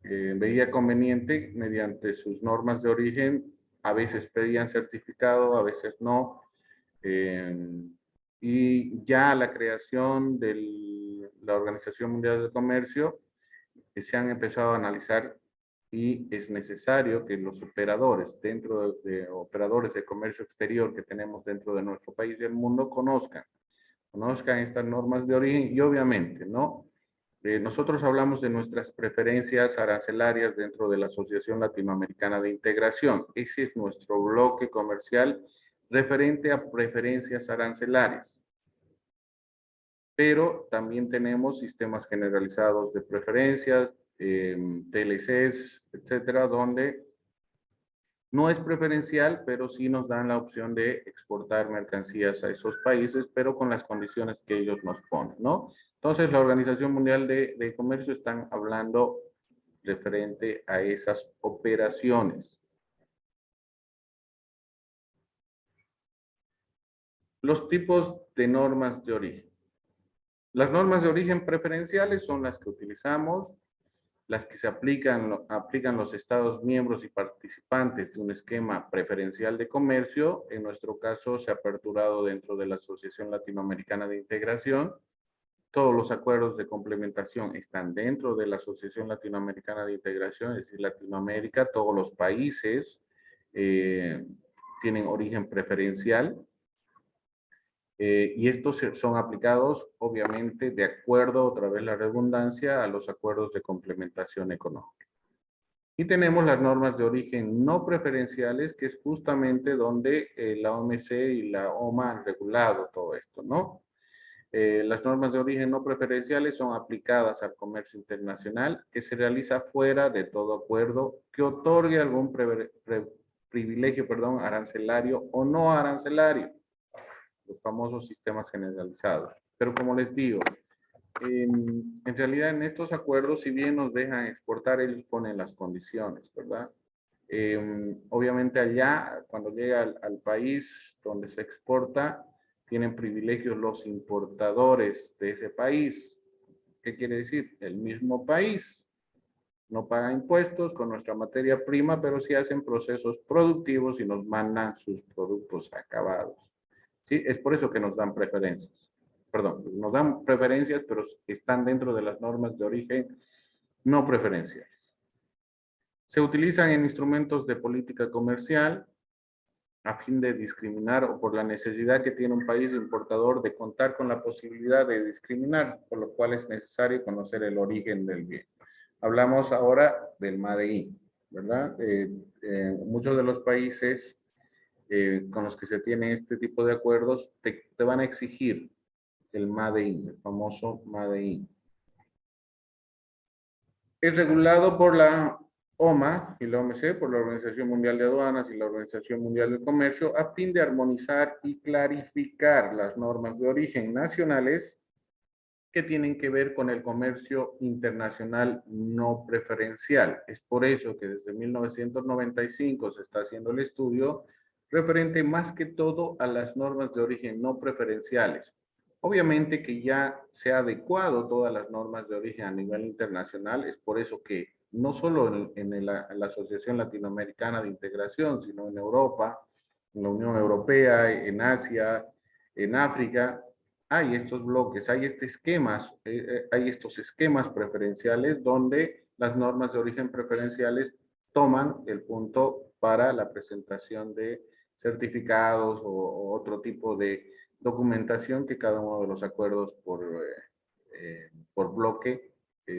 S1: veía conveniente mediante sus normas de origen. A veces pedían certificado, a veces no. Y ya la creación de la Organización Mundial del Comercio, se han empezado a analizar y es necesario que los operadores operadores de comercio exterior que tenemos dentro de nuestro país y el mundo conozcan estas normas de origen y obviamente, ¿no? Nosotros hablamos de nuestras preferencias arancelarias dentro de la Asociación Latinoamericana de Integración. Ese es nuestro bloque comercial referente a preferencias arancelarias. Pero también tenemos sistemas generalizados de preferencias, TLCs, etcétera, donde no es preferencial, pero sí nos dan la opción de exportar mercancías a esos países, pero con las condiciones que ellos nos ponen, ¿no? Entonces, la Organización Mundial de Comercio están hablando referente a esas operaciones. Los tipos de normas de origen. Las normas de origen preferenciales son las que utilizamos, las que se aplican los Estados miembros y participantes de un esquema preferencial de comercio. En nuestro caso, se ha aperturado dentro de la Asociación Latinoamericana de Integración. Todos los acuerdos de complementación están dentro de la Asociación Latinoamericana de Integración, es decir, Latinoamérica, todos los países tienen origen preferencial. Y estos son aplicados, obviamente, de acuerdo, otra vez la redundancia, a los acuerdos de complementación económica. Y tenemos las normas de origen no preferenciales, que es justamente donde la OMC y la OMA han regulado todo esto, ¿no? Las normas de origen no preferenciales son aplicadas al comercio internacional que se realiza fuera de todo acuerdo que otorgue algún privilegio, arancelario o no arancelario, los famosos sistemas generalizados. Pero como les digo, en realidad en estos acuerdos, si bien nos dejan exportar, ellos ponen las condiciones, ¿verdad? Obviamente allá, cuando llega al país donde se exporta, tienen privilegios los importadores de ese país. ¿Qué quiere decir? El mismo país no paga impuestos con nuestra materia prima, pero sí hacen procesos productivos y nos mandan sus productos acabados. ¿Sí? Es por eso que nos dan preferencias. Perdón, nos dan preferencias, pero están dentro de las normas de origen no preferenciales. Se utilizan en instrumentos de política comercial a fin de discriminar o por la necesidad que tiene un país importador de contar con la posibilidad de discriminar, por lo cual es necesario conocer el origen del bien. Hablamos ahora del Made in, ¿verdad? Muchos de los países con los que se tiene este tipo de acuerdos te van a exigir el Made in, el famoso Made in. Es regulado por la OMA y la OMC, por la Organización Mundial de Aduanas y la Organización Mundial del Comercio, a fin de armonizar y clarificar las normas de origen nacionales que tienen que ver con el comercio internacional no preferencial. Es por eso que desde 1995 se está haciendo el estudio referente más que todo a las normas de origen no preferenciales. Obviamente que ya se ha adecuado todas las normas de origen a nivel internacional, es por eso que no solo en la Asociación Latinoamericana de Integración, sino en Europa, en la Unión Europea, en Asia, en África, hay estos bloques, hay estos esquemas preferenciales donde las normas de origen preferenciales toman el punto para la presentación de certificados o otro tipo de documentación que cada uno de los acuerdos por bloque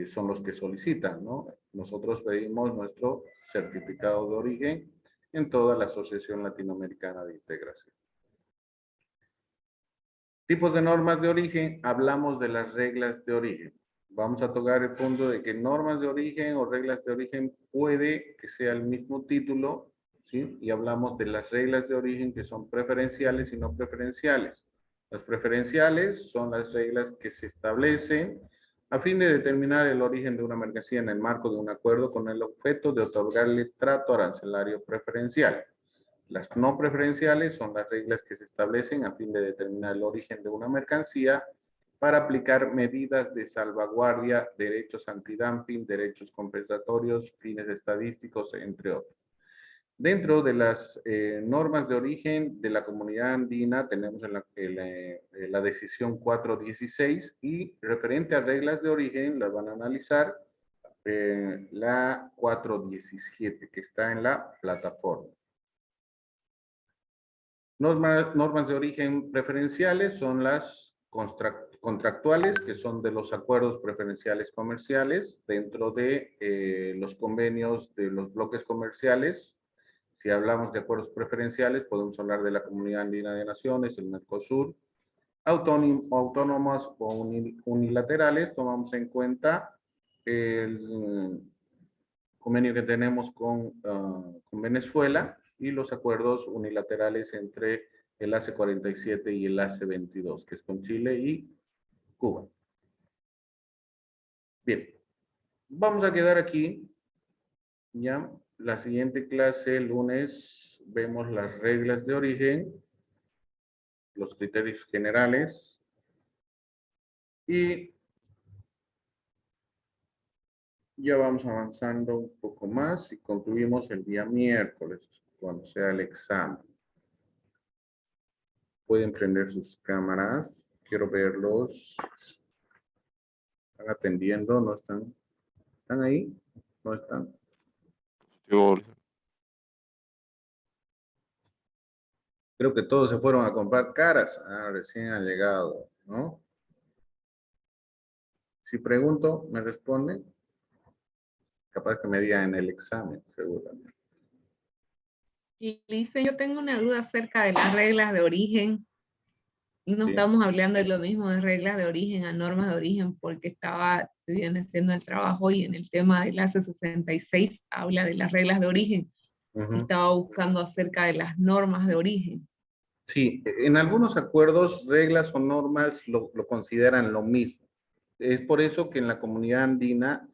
S1: son los que solicitan, ¿no? Nosotros pedimos nuestro certificado de origen en toda la Asociación Latinoamericana de Integración. Tipos de normas de origen, hablamos de las reglas de origen. Vamos a tocar el punto de que normas de origen o reglas de origen puede que sea el mismo título, ¿sí? Y hablamos de las reglas de origen que son preferenciales y no preferenciales. Las preferenciales son las reglas que se establecen a fin de determinar el origen de una mercancía en el marco de un acuerdo con el objeto de otorgarle trato arancelario preferencial. Las no preferenciales son las reglas que se establecen a fin de determinar el origen de una mercancía para aplicar medidas de salvaguardia, derechos antidumping, derechos compensatorios, fines estadísticos, entre otros. Dentro de las normas de origen de la Comunidad Andina tenemos la decisión 416 y referente a reglas de origen las van a analizar la 417 que está en la plataforma. Normas de origen preferenciales son las contractuales, que son de los acuerdos preferenciales comerciales dentro de los convenios de los bloques comerciales. Si hablamos de acuerdos preferenciales, podemos hablar de la Comunidad Andina de Naciones, el Mercosur, autónomas o unilaterales. Tomamos en cuenta el convenio que tenemos con Venezuela, y los acuerdos unilaterales entre el AC-47 y el AC-22, que es con Chile y Cuba. Bien, vamos a quedar aquí. Ya, la siguiente clase, el lunes, vemos las reglas de origen, los criterios generales y ya vamos avanzando un poco más y concluimos el día miércoles, cuando sea el examen. Pueden prender sus cámaras. Quiero verlos. ¿Están atendiendo? ¿No están? ¿Están ahí? ¿No están? Creo que todos se fueron a comprar caras. Ah, recién han llegado, ¿no? Si pregunto, ¿me responden? Capaz que me digan en el examen, seguramente.
S8: Lice, yo tengo una duda acerca de las reglas de origen. Y no
S1: Sí.
S8: estamos hablando de lo mismo de reglas de origen a normas de origen, porque estoy haciendo el trabajo y en el tema del ACE 66 habla de las reglas de origen.
S1: Ujú.
S8: Estaba buscando acerca de las normas de origen.
S1: Sí, en algunos acuerdos, reglas o normas lo consideran lo mismo. Es por eso que en la Comunidad Andina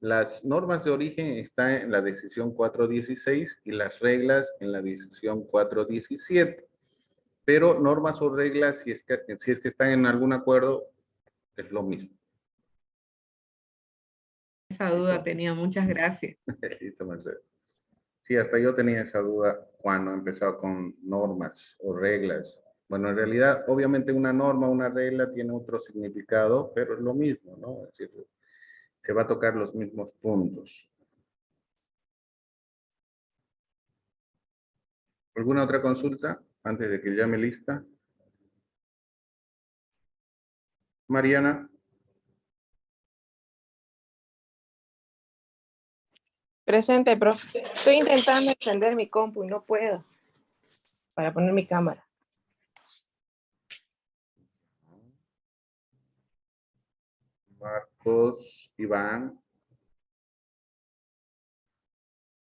S1: las normas de origen están en la decisión 416 y las reglas en la decisión 417. Pero normas o reglas, si es que están en algún acuerdo, es lo mismo.
S8: Esa duda tenía, muchas gracias.
S1: Listo, Mercedes. Sí, hasta yo tenía esa duda cuando empezaba con normas o reglas. Bueno, en realidad, obviamente una norma, una regla tiene otro significado, pero es lo mismo, ¿no? Es decir, se va a tocar los mismos puntos. ¿Alguna otra consulta antes de que llame lista? Mariana.
S9: Presente, profe. Estoy intentando encender mi compu y no puedo. Para poner mi cámara.
S1: Marcos, Iván.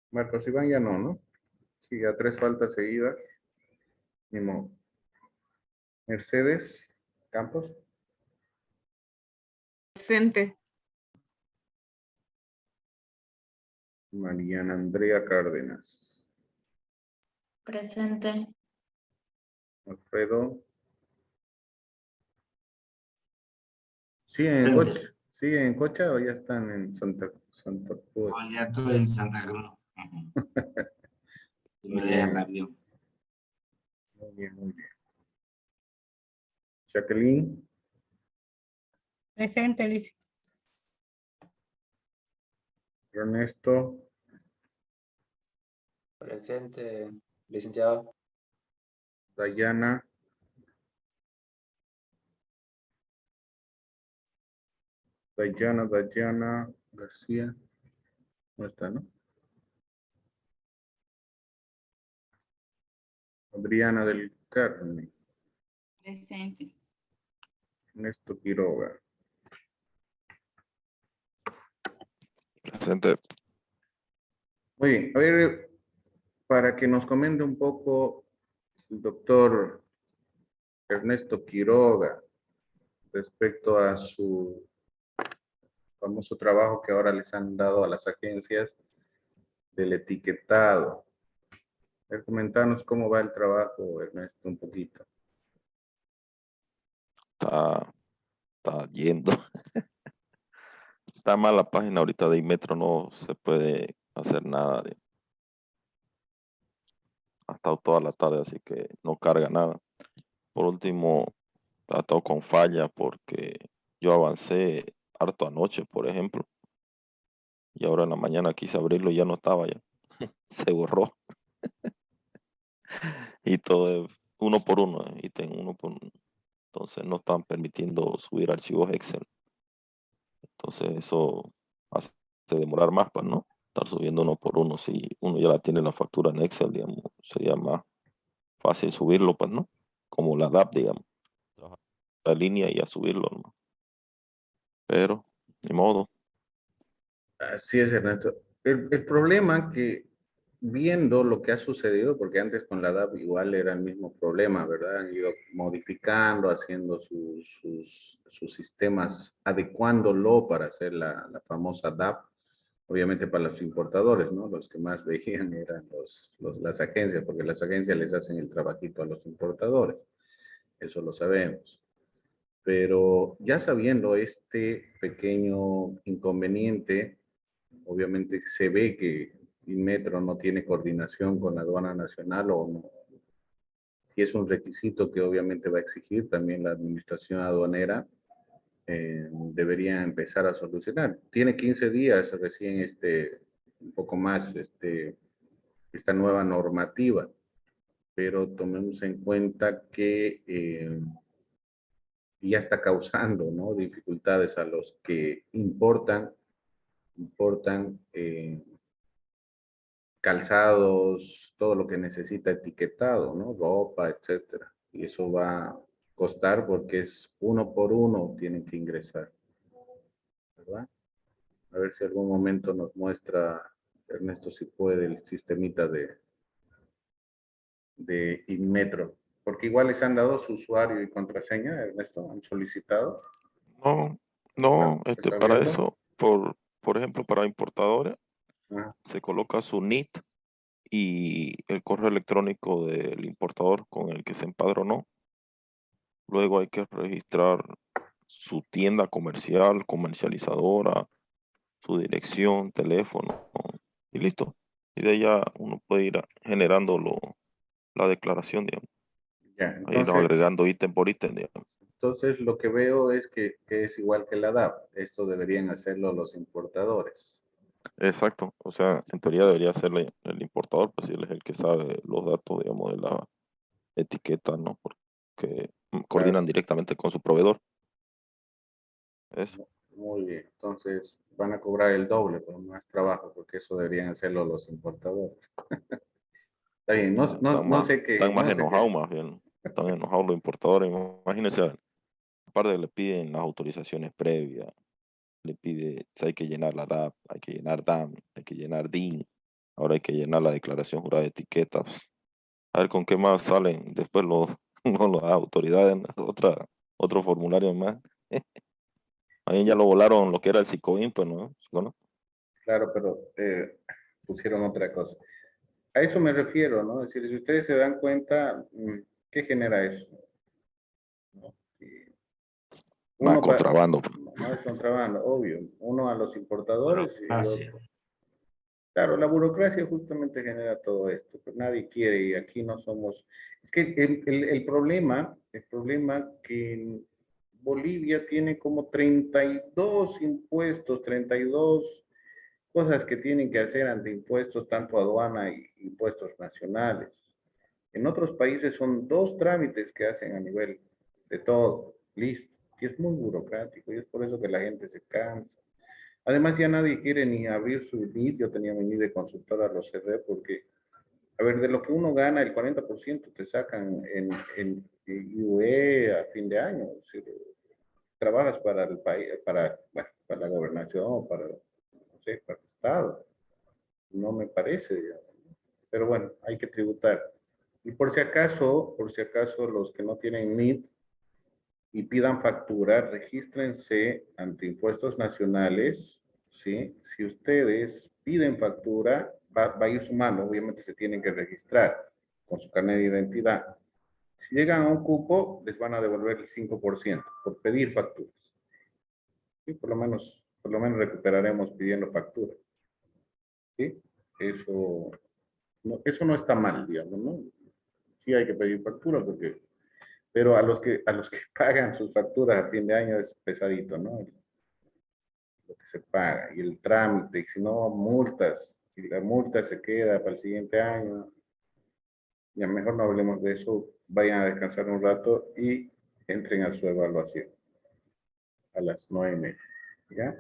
S1: Marcos, Iván ya no, ¿no? Sí, a 3 faltas seguidas. Ni modo. Mercedes Campos.
S8: Presente.
S1: Mariana Andrea Cárdenas.
S10: Presente.
S1: Alfredo. ¿Siguen en
S7: Presente.
S1: coche? ¿Siguen en coche o ya están en Santa Cruz?
S7: No, ya estoy en Santa Cruz. Y me deja el avión.
S1: Muy bien, muy bien. Jacqueline.
S11: Presente, Liz.
S1: Ernesto.
S12: Presente, licenciado.
S1: Dayana. Dayana García. No está, ¿no? Adriana del Carmen.
S6: Presente.
S1: Ernesto Quiroga.
S2: Presente.
S1: Muy bien, a ver, para que nos comente un poco el doctor Ernesto Quiroga respecto a su famoso trabajo que ahora les han dado a las agencias del etiquetado. A ver, comentarnos cómo va el trabajo, Ernesto, un poquito.
S2: Está yendo. Está mal la página ahorita de Inmetro, no se puede hacer nada. Ha estado toda la tarde, así que no carga nada. Por último, ha estado con falla porque yo avancé harto anoche, por ejemplo. Y ahora en la mañana quise abrirlo y ya no estaba ya. Se borró. Y todo es uno por uno, ítem uno por uno. Entonces no están permitiendo subir archivos Excel. Entonces eso hace demorar más, pues, ¿no? Estar subiendo uno por uno. Si uno ya la tiene la factura en Excel, digamos, sería más fácil subirlo, pues, ¿no? Como la DAP, digamos. Trabajar la línea y a subirlo, ¿no? Pero, ni modo.
S1: Así es, Ernesto. El problema que viendo lo que ha sucedido, porque antes con la DAP igual era el mismo problema, ¿verdad? Han ido modificando, haciendo sus sistemas, adecuándolo para hacer la famosa DAP, obviamente para los importadores, ¿no? Los que más veían eran las agencias, porque las agencias les hacen el trabajito a los importadores, eso lo sabemos. Pero ya sabiendo este pequeño inconveniente, obviamente se ve que Inmetro no tiene coordinación con la aduana nacional o no. Si es un requisito que obviamente va a exigir también la administración aduanera, debería empezar a solucionar. Tiene 15 días recién un poco más esta nueva normativa, pero tomemos en cuenta que ya está causando, ¿no?, dificultades a los que importan calzados, todo lo que necesita etiquetado, ¿no? Ropa, etcétera. Y eso va a costar porque es uno por uno tienen que ingresar, ¿verdad? A ver si algún momento nos muestra, Ernesto, si puede, el sistemita de Inmetro. Porque igual les han dado su usuario y contraseña, Ernesto, han solicitado.
S2: No,
S1: ¿Está
S2: para
S1: abierto?
S2: eso, por ejemplo, para importadores, se coloca su NIT y el correo electrónico del importador con el que se empadronó. Luego hay que registrar su tienda comercial, comercializadora, su dirección, teléfono, y listo. Y de ahí ya uno puede ir generando la declaración, digamos.
S1: Ya,
S2: Ahí ir agregando ítem por ítem, digamos.
S1: Entonces, lo que veo es que es igual que la DAP. Esto deberían hacerlo los importadores.
S2: Exacto. O sea, en teoría debería ser el importador, pues él es el que sabe los datos, digamos, de la etiqueta, ¿no? Porque coordinan directamente con su proveedor. Eso.
S1: Muy bien. Entonces, van a cobrar el doble por más trabajo, porque eso deberían hacerlo los importadores. Está bien, no sé qué.
S2: Están más enojados, más bien. Están enojados los importadores. Imagínense, aparte le piden las autorizaciones previas, le pide, si hay que llenar la DAP, hay que llenar DAM, hay que llenar DIN, ahora hay que llenar la declaración jurada de etiquetas. A ver con qué más salen después las autoridades, otro formulario más. Ahí ya lo volaron lo que era el Sicoin, pues, ¿no? Bueno.
S1: Claro, pero pusieron otra cosa. A eso me refiero, ¿no? Es decir, si ustedes se dan cuenta, ¿qué genera eso? ¿No?
S2: Más contrabando.
S1: Más contrabando, obvio. Uno a los importadores y
S7: Burocracia.
S1: otro. Claro, la burocracia justamente genera todo esto, pero nadie quiere y aquí no somos... Es que el problema que en Bolivia tiene como 32 impuestos, 32 cosas que tienen que hacer ante impuestos, tanto aduana y impuestos nacionales. En otros países son 2 trámites que hacen a nivel de todo, listo. Y es muy burocrático y es por eso que la gente se cansa. Además, ya nadie quiere ni abrir su NID. Yo tenía mi NID de consultora, lo cerré porque, a ver, de lo que uno gana, el 40% te sacan en IUE a fin de año. Si trabajas para el país, para la gobernación, para, no sé, para el Estado. No me parece, digamos. Pero bueno, hay que tributar. Y por si acaso los que no tienen NID y pidan factura, regístrense ante impuestos nacionales, ¿sí? Si ustedes piden factura, va a ir sumando, obviamente se tienen que registrar con su carnet de identidad. Si llegan a un cupo, les van a devolver el 5% por pedir facturas. ¿Sí? Por lo menos recuperaremos pidiendo factura. ¿Sí? Eso no está mal, digamos, ¿no? Sí hay que pedir factura porque... Pero a los que pagan sus facturas a fin de año es pesadito, ¿no? Lo que se paga y el trámite, y si no, multas, y la multa se queda para el siguiente año. Ya mejor no hablemos de eso, vayan a descansar un rato y entren a su evaluación a las 9:30, ¿ya?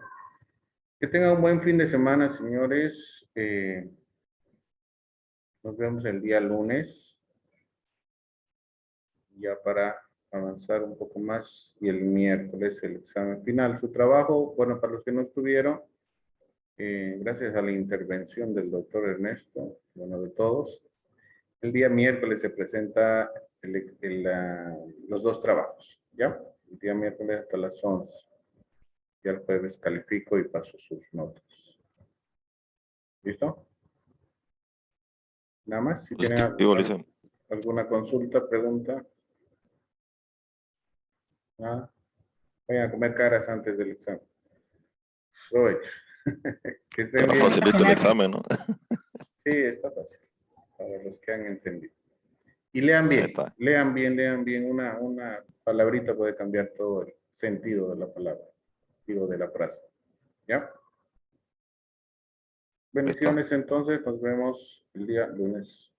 S1: Que tengan un buen fin de semana, señores. Nos vemos el día lunes, ya para avanzar un poco más, y el miércoles el examen final. Su trabajo, bueno, para los que no estuvieron, gracias a la intervención del doctor Ernesto, bueno, de todos, el día miércoles se presenta los 2 trabajos, ¿ya? El día miércoles hasta las 11. Ya el jueves califico y paso sus notas. ¿Listo? Nada más, si tienen alguna consulta, pregunta. Nada. Vayan a comer caras antes del examen. Provecho. Que estén bien.
S2: Facilita el examen, ¿no?
S1: Sí, está fácil. Para los que han entendido. Y lean bien. Lean bien. Una palabrita puede cambiar todo el sentido de la palabra. Digo, de la frase. ¿Ya? Bendiciones entonces. Nos vemos el día lunes.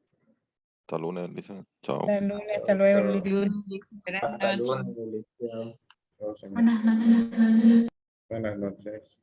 S2: Hasta lunes, Lisa. Chao.
S9: Hasta lunes, hasta luego.
S12: Hasta lunes.
S1: Buenas noches. Buenas noches.